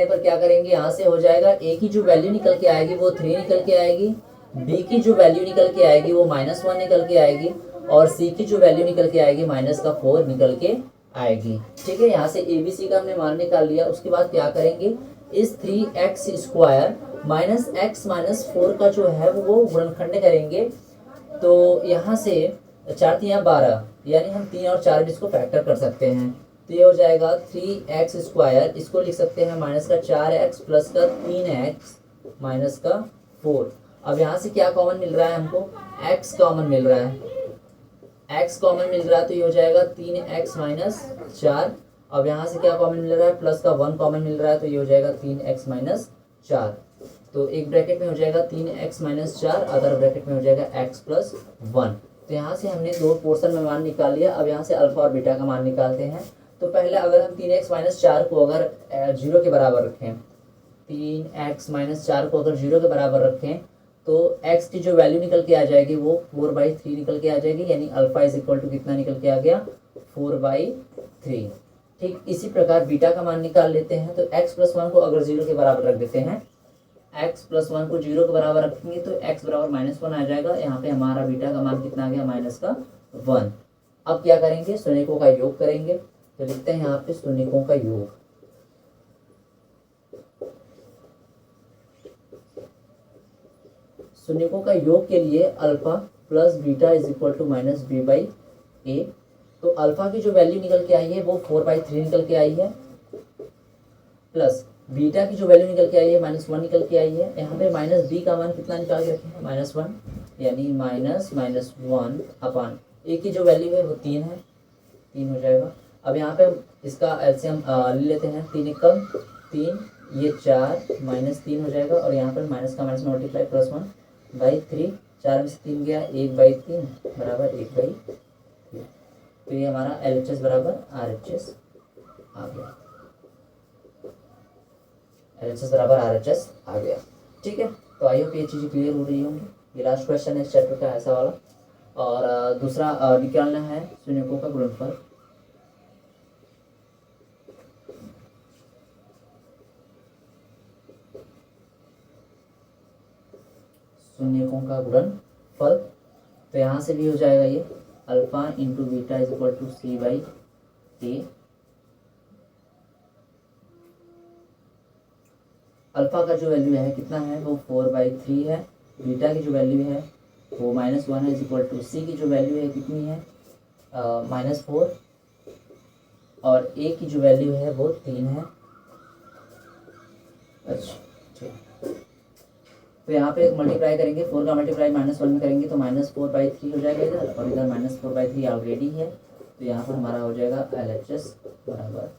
पर क्या करेंगे, यहाँ से हो जाएगा A की जो वैल्यू निकल के आएगी वो 3 निकल के आएगी, B की जो वैल्यू निकल के आएगी वो -1 निकल के आएगी और C की जो वैल्यू निकल के आएगी माइनस का 4 निकल के आएगी। ठीक है, यहाँ से ABC का हमने मान निकाल लिया। उसके बाद क्या करेंगे, इस 3x² माइनस x माइनस 4 का जो है वो गुणनखंड करेंगे। तो यहाँ से 4 3 12, यानी हम 3 और 4 भी इसको फैक्टर कर सकते हैं। तो ये हो जाएगा 3x², इसको लिख सकते हैं माइनस का 4x प्लस का 3x माइनस का 4। अब यहाँ से क्या कॉमन मिल रहा है हमको, x कॉमन मिल रहा है, x कॉमन मिल रहा है। तो ये हो जाएगा 3x माइनस 4। अब यहाँ से क्या कॉमन मिल रहा है, प्लस का 1 कॉमन मिल रहा है। तो ये हो जाएगा 3x माइनस 4। तो एक ब्रैकेट में हो जाएगा 3x माइनस 4, अदर ब्रैकेट में हो जाएगा x प्लस 1। तो यहाँ से हमने दो पोर्शन में मान निकाल लिया। अब यहाँ से अल्फा और बीटा का मान निकालते हैं। तो पहले अगर हम 3x माइनस 4 को अगर 0 के बराबर रखें, 3x माइनस 4 को अगर 0 के बराबर रखें तो x की जो वैल्यू निकल के आ जाएगी वो 4/3 निकल के आ जाएगी, यानी अल्फा इज इक्वल टू कितना निकल के आ गया, 4/3। ठीक इसी प्रकार बीटा का मान निकाल लेते हैं। तो x प्लस 1 को अगर 0 के बराबर रख देते हैं, x प्लस 1 को 0 के बराबर रखेंगे तो x बराबर -1 आ जाएगा। यहाँ पे हमारा बीटा का मान कितना आ गया, माइनस का 1। अब क्या करेंगे, शून्यकों का योग करेंगे। तो लिखते हैं यहाँ पे शून्यकों का योग। शून्यकों का योग के लिए alpha plus beta is equal to minus b/a। तो अल्फा की जो वैल्यू निकल के आई है वो 4/3 निकल के आई है, प्लस बीटा की जो वैल्यू निकल के आई है -1 निकल के आई है। यहाँ पे माइनस बी का मान कितना निकाल के रखे हैं, -1, यानी -1 अपान ए की जो वैल्यू है वो 3 है, 3 हो जाएगा। अब यहाँ पे इसका एलसीएम ले लेते हैं, 3 एकम 3, ये 4 -3 हो जाएगा, और यहाँ पर माइनस का माइनस मल्टीप्लाई +1/3, 4 में से 3 गया, 1/3 बराबर 1/3। तो ये हमारा LHS बराबर RHS आ गया, LHS बराबर RHS आ गया। ठीक है, तो आई होप ये चीज़ें क्लियर हो रही होंगी। ये लास्ट क्वेश्चन है इस चैप्टर का, ऐसा वाला। और दूसरा निकालना है शून्यकों का गुणनफल। शून्यकों का गुणनफल, तो यहाँ से भी हो जाएगा ये alpha into beta is equal to C/A। Alpha का जो वैल्यू है कितना है, वो 4/3 है। बीटा की जो वैल्यू है वो -1 है, इज इक्वल टू सी की जो वैल्यू है कितनी है, -4, और ए की जो वैल्यू है वो 3 है। अच्छा ठीक, तो यहाँ पे एक मल्टीप्लाई करेंगे, 4 का मल्टीप्लाई -1 में करेंगे तो -4/3 हो जाएगा इधर, और इधर -4/3 ऑलरेडी है। तो यहाँ पर हमारा हो जाएगा LHS बराबर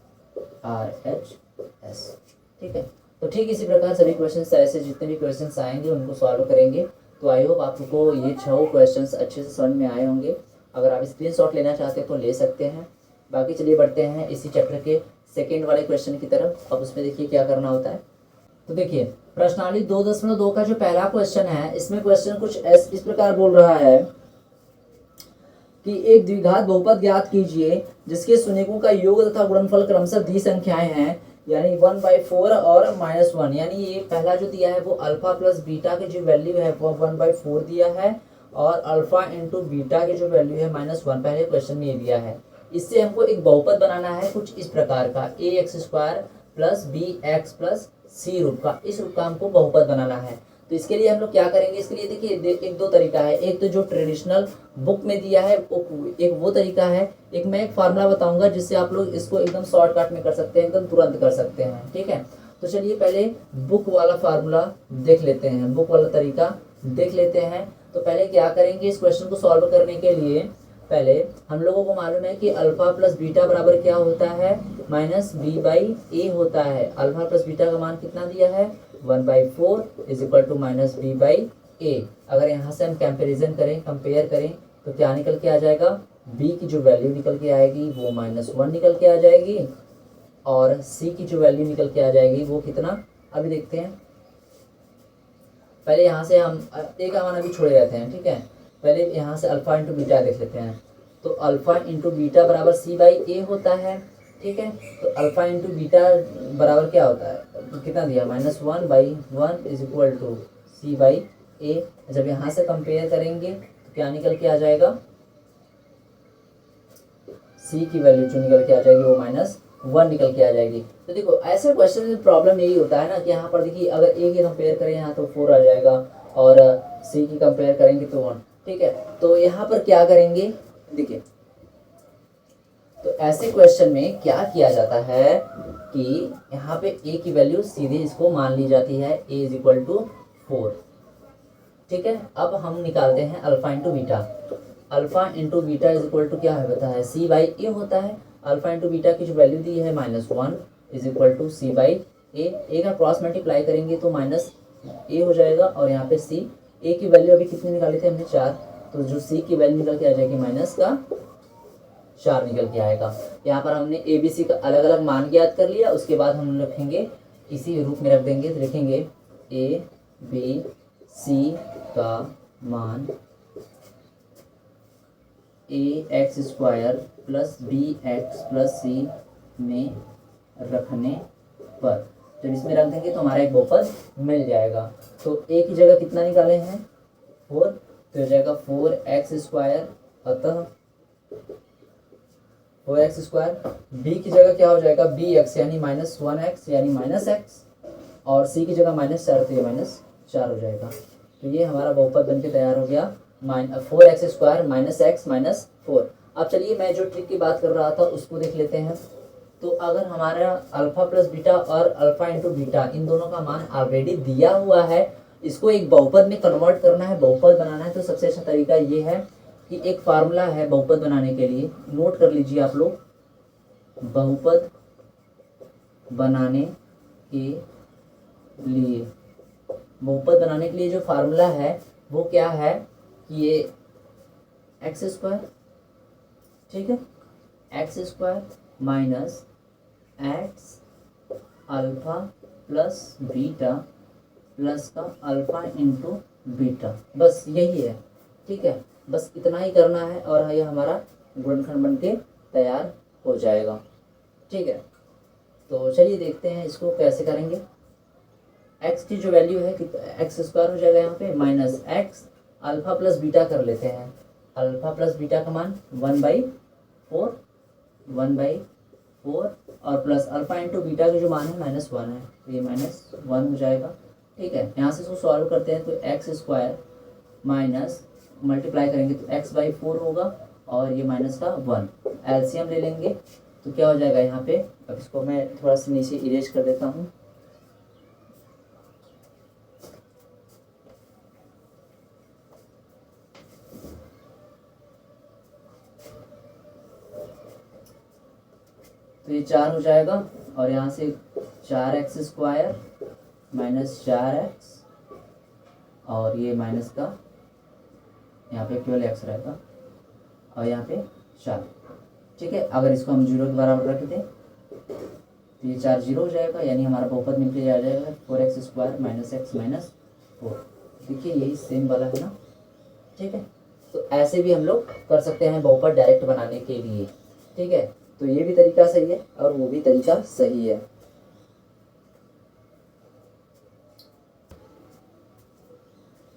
RHS। ठीक है, तो ठीक इसी प्रकार सभी क्वेश्चंस ऐसे जितने भी क्वेश्चंस आएंगे उनको सॉल्व करेंगे। तो आई होप आपको ये 6 क्वेश्चंस अच्छे से समझ में आए होंगे। अगर आप स्क्रीनशॉट लेना चाहते हैं तो ले सकते हैं। बाकी चलिए बढ़ते हैं इसी चैप्टर के सेकेंड वाले क्वेश्चन की तरफ। अब उसमें देखिए क्या करना होता है। तो देखिए प्रश्नावली 2.2 का जो पहला क्वेश्चन है, इसमें क्वेश्चन कुछ इस प्रकार बोल रहा है कि एक द्विघात बहुपद ज्ञात कीजिए जिसके शून्यकों का योग तथा गुणनफल क्रमशः दी संख्याएं हैं, यानी 1/4 और -1। यानी ये पहला जो दिया है वो अल्फा प्लस बीटा की जो वैल्यू है वो 1/4 दिया है, और अल्फा इंटू बीटा की जो वैल्यू है -1 पहले क्वेश्चन में ये दिया है। इससे हमको एक बहुपद बनाना है कुछ इस प्रकार का, ax² + bx + c रूप का। इस रूप का हमको बहुपद बनाना है। तो इसके लिए हम लोग क्या करेंगे, इसके लिए देखिए एक दो तरीका है। एक तो जो ट्रेडिशनल बुक में दिया है एक वो तरीका है, एक मैं एक फार्मूला बताऊंगा जिससे आप लोग इसको एकदम शॉर्टकट में कर सकते हैं, एकदम तुरंत कर सकते हैं। ठीक है, तो चलिए पहले बुक वाला फार्मूला देख लेते हैं, बुक वाला तरीका देख लेते हैं। तो पहले क्या करेंगे, इस क्वेश्चन को सॉल्व करने के लिए पहले हम लोगों को मालूम है कि अल्फा प्लस बीटा बराबर क्या होता है, -b/a होता है। अल्फा प्लस बीटा का मान कितना दिया है, 1/4 इज इक्वल टू -b/a। अगर यहाँ से हम कंपेयर करें तो क्या निकल के आ जाएगा, b की जो वैल्यू निकल के आएगी वो -1 निकल के आ जाएगी, और c की जो वैल्यू निकल के आ जाएगी वो कितना, अभी देखते हैं। पहले यहाँ से हम a का मान अभी छोड़े रहते हैं। ठीक है, पहले यहाँ से अल्फा इंटू बीटा देख लेते हैं। तो अल्फा इंटू बीटा बराबर C/A होता है। ठीक है, तो अल्फा इंटू बीटा बराबर क्या होता है, कितना दिया, -1/1 इज इक्वल टू C/A। जब यहाँ से कंपेयर करेंगे तो क्या निकल के आ जाएगा, C की वैल्यू जो निकल के आ जाएगी वो -1 निकल के आ जाएगी। तो देखो ऐसे क्वेश्चन में प्रॉब्लम यही होता है ना कि यहाँ पर देखिए अगर A की कंपेयर करें यहाँ तो 4 आ जाएगा, और C की कंपेयर करेंगे तो 1। ठीक है, तो यहाँ पर क्या करेंगे, देखिए तो ऐसे क्वेश्चन में क्या किया जाता है कि यहाँ पे a की वैल्यू सीधे इसको मान ली जाती है, a इज इक्वल टू 4। ठीक है, अब हम निकालते हैं alpha into beta. Alpha into beta is equal to क्या है बता है, C/A होता है। अल्फा इंटू बीटा की जो वैल्यू दी है -1 is equal to C/A। a का क्रॉस मल्टीप्लाई करेंगे तो -a हो जाएगा, और यहाँ पे c, a की वैल्यू अभी कितनी निकाली थी हमने, 4, तो जो c की वैल्यू निकल के आ जाएगी -4 निकल के आएगा। यहाँ पर हमने ABC का अलग अलग मान ज्ञात कर लिया, उसके बाद हम रखेंगे इसी रूप में रख देंगे, तो लिखेंगे ABC का मान ax² + bx + c में रखने पर जब इसमें रख देंगे तो हमारा एक बहुपद मिल जाएगा। तो a की जगह कितना निकाले हैं, 4, तो हो जाएगा 4x², अतः 4x²। b की जगह क्या हो जाएगा, bx यानी -1x यानी -x, और c की जगह -4 तो ये -4 हो जाएगा। तो ये हमारा बहुपद बनके तैयार हो गया, 4x² -x -4। अब चलिए मैं जो ट्रिक की बात कर रहा था उसको देख लेते हैं। तो अगर हमारा अल्फा प्लस बीटा और अल्फा इंटू बीटा इन दोनों का मान ऑलरेडी दिया हुआ है, इसको एक बहुपद में कन्वर्ट करना है, बहुपद बनाना है, तो सबसे अच्छा तरीका ये है कि एक फार्मूला है बहुपद बनाने के लिए, नोट कर लीजिए आप लोग। बहुपद बनाने के लिए, बहुपद बनाने के लिए जो फार्मूला है वो क्या है कि ये एक्स स्क्वायर, ठीक है, x square minus x alpha plus beta plus का अल्फा इंटू बीटा, बस यही है, ठीक है, बस इतना ही करना है और ये हमारा गुणनखंड बन के तैयार हो जाएगा। ठीक है, तो चलिए देखते हैं इसको कैसे करेंगे। x की जो वैल्यू है कि एक्स स्क्वायर हो जाएगा यहाँ पे minus x alpha plus beta कर लेते हैं। अल्फा प्लस बीटा का मान 1/4 और प्लस अल्फा इंटू बीटा का जो मान है -1 है, तो ये -1 हो जाएगा। ठीक है, यहाँ से इसको सॉल्व करते हैं तो एक्स स्क्वायर माइनस मल्टीप्लाई करेंगे तो x/4 होगा और ये माइनस का 1, एलसीएम ले लेंगे तो क्या हो जाएगा यहाँ पे। अब इसको मैं थोड़ा सा नीचे इरेज कर देता हूँ। तो ये 4 हो जाएगा और यहाँ से 4x स्क्वायर माइनस 4x और ये माइनस का यहाँ पे केवल x रहेगा और यहाँ पे 4। ठीक है, अगर इसको हम 0 के बराबर रख दें तो ये 4 0 हो जाएगा, यानी हमारा बहुपद मिल के आ जाएगा 4x square minus x minus 4। देखिए यही सेम वाला है ना। ठीक है, तो ऐसे भी हम लोग कर सकते हैं बहुपद डायरेक्ट बनाने के लिए। ठीक है, तो ये भी तरीका सही है और वो भी तरीका सही है।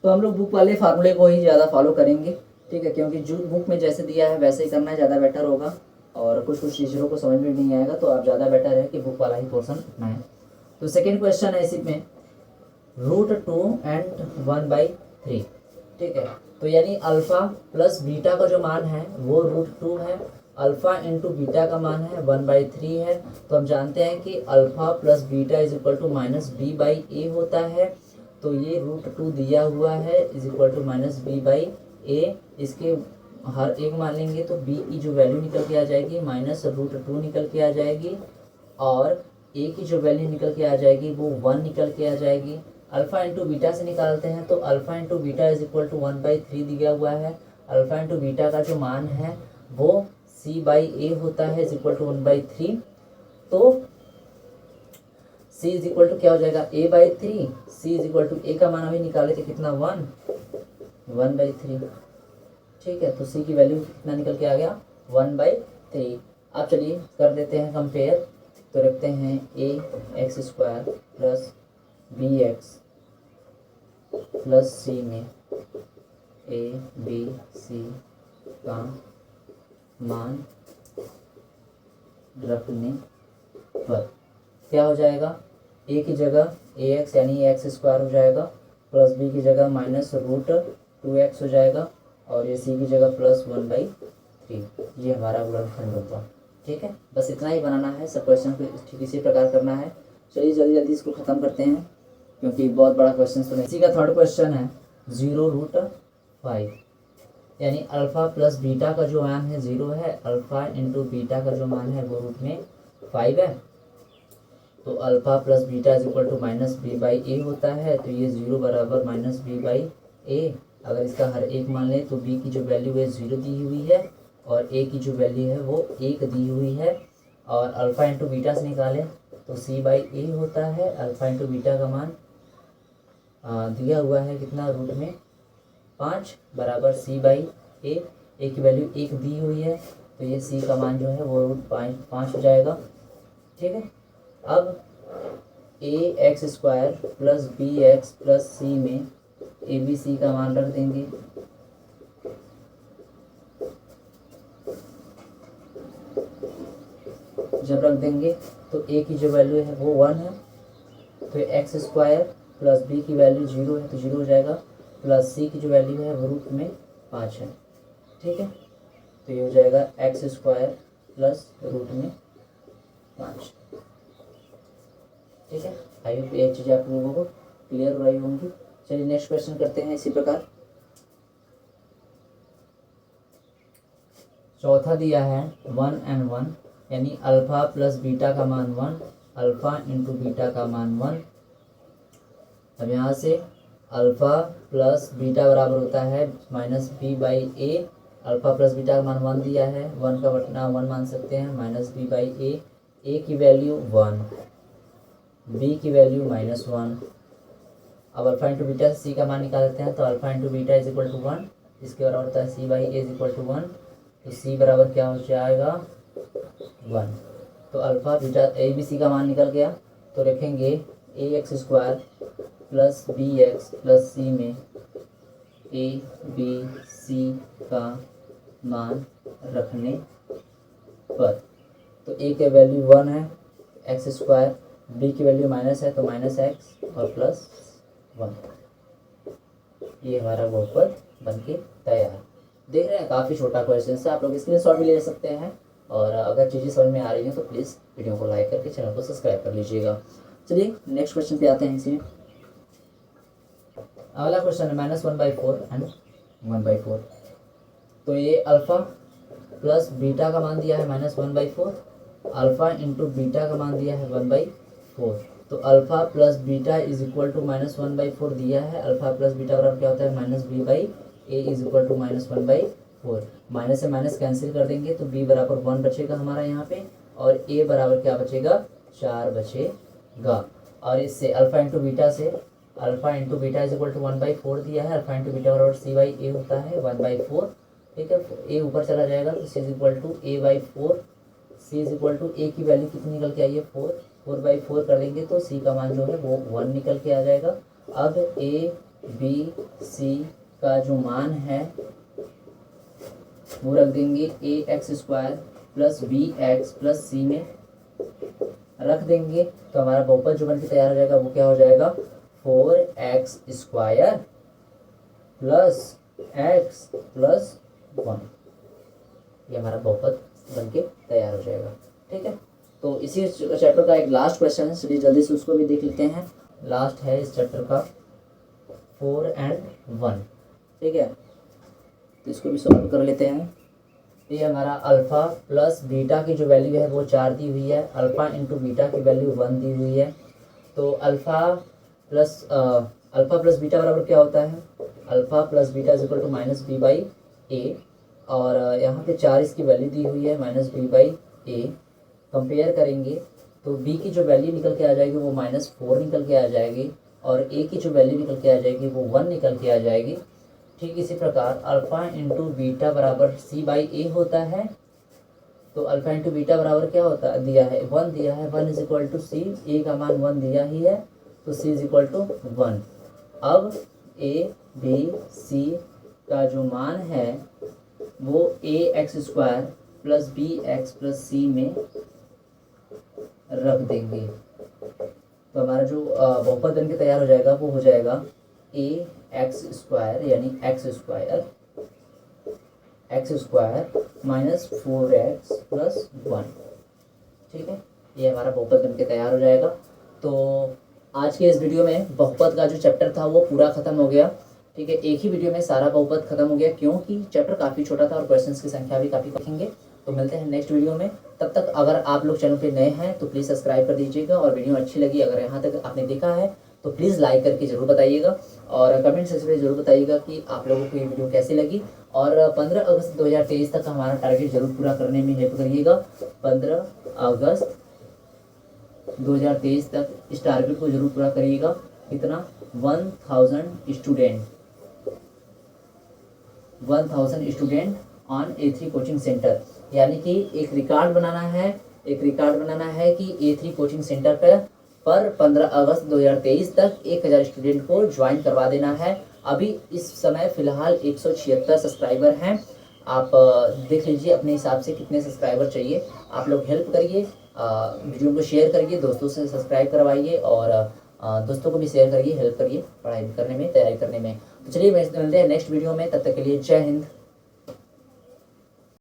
तो हम लोग बुक वाले फार्मूले को ही ज़्यादा फॉलो करेंगे। ठीक है, क्योंकि जो बुक में जैसे दिया है वैसे ही करना ज़्यादा बेटर होगा और कुछ टीचरों को समझ में नहीं आएगा, तो आप ज़्यादा बेटर है कि बुक वाला ही पोर्शन अपनाएं। तो सेकेंड क्वेश्चन है इसी में √2 and 1/3। ठीक है, तो यानी अल्फ़ा प्लस बीटा का जो मान है वो √2 है, अल्फ़ा इंटू बीटा का मान है 1/3 है। तो हम जानते हैं कि alpha plus beta is equal to -b/a होता है। तो ये √2 दिया हुआ है इज इक्वल टू -b/a, इसके हर एक मान लेंगे तो b की जो वैल्यू निकल के आ जाएगी -√2 निकल के आ जाएगी और a की जो वैल्यू निकल के आ जाएगी वो 1 निकल के आ जाएगी। अल्फ़ा इंटू बीटा से निकालते हैं तो alpha into beta is equal to 1/3 दिया हुआ है। अल्फ़ा इंटू बीटा का जो मान है वो c/a होता है इज इक्वल टू 1/3। तो c इज इक्वल टू क्या हो जाएगा a/3, c is equal to a का मान अभी निकाले थे कितना 1/3। ठीक है, तो c की वैल्यू कितना निकल के आ गया 1/3। अब चलिए कर देते हैं कंपेयर, तो रखते हैं ax square plus bx plus c में a b c का मान रखने पर क्या हो जाएगा, a की जगह ax यानी x स्क्वायर हो जाएगा प्लस b की जगह -√2x हो जाएगा और ये c की जगह प्लस 1/3। ये हमारा गुणनखंड होगा। ठीक है, बस इतना ही बनाना है, सब क्वेश्चन को ठीक इसी प्रकार करना है। चलिए जल्दी जल्दी इसको ख़त्म करते हैं क्योंकि बहुत बड़ा क्वेश्चन तो नहीं। इसी का थर्ड क्वेश्चन है 0√5, यानी अल्फ़ा प्लस बीटा का जो मान है 0 है, अल्फ़ा इंटू बीटा का जो मान है वो रूट में 5 है। तो alpha plus beta is equal to -b/a होता है, तो ये 0 बराबर -b/a। अगर इसका हर एक मान लें तो b की जो वैल्यू है 0 दी हुई है और a की जो वैल्यू है वो 1 दी हुई है और अल्फ़ा इंटू बीटा से निकालें तो c/a होता है। अल्फ़ा इंटू बीटा का मान दिया हुआ है कितना रूट में 5 बराबर c/a, a की वैल्यू 1 दी हुई है तो ये c का मान जो है वो √5 हो जाएगा। ठीक है, अब ax square plus bx plus c में abc का मान रख देंगे। जब रख देंगे तो a की जो वैल्यू है वो 1 है, तो एक्स स्क्वायर प्लस b की वैल्यू 0 है तो 0 हो जाएगा प्लस c की जो वैल्यू है वो रूट में 5 है। ठीक है, तो ये हो जाएगा एक्स स्क्वायर प्लस रूट में 5। ठीक है, आई होप ये चीज़ें आप लोगों को क्लियर हो रही होंगी। चलिए नेक्स्ट क्वेश्चन करते हैं इसी प्रकार। चौथा दिया है 1 and 1, यानी अल्फ़ा प्लस बीटा का मान 1, अल्फ़ा इंटू बीटा का मान 1। अब यहाँ से अल्फ़ा प्लस बीटा बराबर होता है minus B by a. Alpha plus beta का मान 1 दिया है, 1 का बटना 1 मान सकते हैं, माइनस बी बाई ए की वैल्यू 1, बी की वैल्यू -1। अब अल्फ़ा इंटू बीटा से सी का मान निकाल देते हैं, तो alpha into beta is equal to 1, इसके बराबर होता है C by A is equal to 1। तो सी बराबर क्या हो जाएगा 1। तो alpha beta A B C का मान निकल गया, तो रखेंगे A X square plus B X plus C में ए बी सी का मान रखने पर, तो ए की वैल्यू 1 है, एक्स स्क्वायर, बी की वैल्यू माइनस है तो माइनस एक्स और प्लस 1। ये हमारा बहुपद बनके तैयार। देख रहे हैं काफ़ी छोटा क्वेश्चन है, आप लोग स्क्रीनशॉट भी ले सकते हैं। और अगर चीज़ें समझ में आ रही हैं तो प्लीज़ वीडियो को लाइक करके चैनल को सब्सक्राइब कर लीजिएगा। चलिए नेक्स्ट क्वेश्चन पे आते हैं। इसी अगला क्वेश्चन है -1/4 एंड 1/4। तो ये अल्फ़ा प्लस बीटा का मान दिया है -1/4, अल्फ़ा इंटू बीटा का मान दिया है 1/4। तो alpha plus beta is equal to -1/4 दिया है। अल्फ़ा प्लस बीटा बराबर क्या होता है minus B by A is equal to -1/4। Minus से माइनस कैंसिल कर देंगे तो बी बराबर 1 बचेगा हमारा यहाँ पे, और ए बराबर क्या बचेगा 4 बचेगा। और इससे अल्फ़ा इंटू बीटा से alpha into beta is equal to 1/4 दिया है। अल्फ़ा इंटू बीटा बराबर सी बाई ए होता है 1/4। ठीक है, ए ऊपर चला जाएगा तो C is equal to a/4। C is equal to A की वैल्यू कितनी निकल के आई है 4/4 कर देंगे तो सी का मान जो है वो 1 निकल के आ जाएगा। अब ए बी सी का जो मान है वो रख देंगे A X square plus B X plus C में रख देंगे, तो हमारा बहुपद जो बन के तैयार हो जाएगा वो क्या हो जाएगा 4x square plus x plus 1। ये हमारा बहुपद बन के तैयार हो जाएगा। ठीक है, तो इसी चैप्टर का एक लास्ट क्वेश्चन है, चलिए जल्दी से उसको भी देख लेते हैं। लास्ट है इस चैप्टर का 4 and 1। ठीक है, तो इसको भी सॉल्व कर लेते हैं। ये हमारा अल्फ़ा प्लस बीटा की जो वैल्यू है वो 4 दी हुई है, अल्फ़ा इंटू बीटा की वैल्यू 1 दी हुई है। तो अल्फ़ा प्लस बीटा बराबर क्या होता है, alpha plus beta is equal to minus B by A, और यहाँ पे 4 इसकी वैल्यू दी हुई है minus B by A. Compare करेंगे तो बी की जो वैल्यू निकल के आ जाएगी वो -4 निकल के आ जाएगी, और ए की जो वैल्यू निकल के आ जाएगी वो 1 निकल के आ जाएगी। ठीक इसी प्रकार अल्फ़ा इंटू बीटा बराबर सी बाई ए होता है, तो अल्फ़ा इंटू बीटा बराबर क्या होता है दिया है 1 दिया है, 1 इज इक्वल टू सी, ए का मान 1 दिया ही है तो सी इज इक्वल टू 1। अब ए बी सी का जो मान है वो A X square plus B X plus C में रख देंगे, तो हमारा जो बहुपद बन के तैयार हो जाएगा वो हो जाएगा ए एक्स स्क्वायर, यानी x square minus 4x plus 1। ठीक है, ये हमारा बहुपद बन के तैयार हो जाएगा। तो आज के इस वीडियो में बहुपद का जो चैप्टर था वो पूरा खत्म हो गया। ठीक है, एक ही वीडियो में सारा बहुपद खत्म हो गया, क्योंकि चैप्टर काफ़ी छोटा था और क्वेश्चंस की संख्या भी काफ़ी रखेंगे। तो मिलते हैं नेक्स्ट वीडियो में, तब तक अगर आप लोग चैनल पे नए हैं तो प्लीज़ सब्सक्राइब कर दीजिएगा, और वीडियो अच्छी लगी अगर यहाँ तक आपने देखा है तो प्लीज़ लाइक करके ज़रूर बताइएगा, और कमेंट सेक्शन में ज़रूर बताइएगा कि आप लोगों को ये वीडियो कैसी लगी। और 15 अगस्त 2023 तक हमारा टारगेट जरूर पूरा करने में हेल्प करिएगा। 15 अगस्त 2023 तक इस टारगेट को जरूर पूरा करिएगा। कितना 1000 student on A3 coaching centre, यानी कि एक रिकॉर्ड बनाना है कि A3 कोचिंग सेंटर पर 15 अगस्त 2023 तक 1000 स्टूडेंट को ज्वाइन करवा देना है। अभी इस समय फ़िलहाल 176 सब्सक्राइबर हैं। आप देख लीजिए अपने हिसाब से कितने सब्सक्राइबर चाहिए। आप लोग हेल्प करिए, वीडियो को शेयर करिए, दोस्तों से सब्सक्राइब करवाइए, और दोस्तों को भी शेयर करिए, हेल्प करिए पढ़ाई करने में, तैयारी करने में। तो चलिए मिलते हैं नेक्स्ट वीडियो में, तब तक के लिए जय हिंद।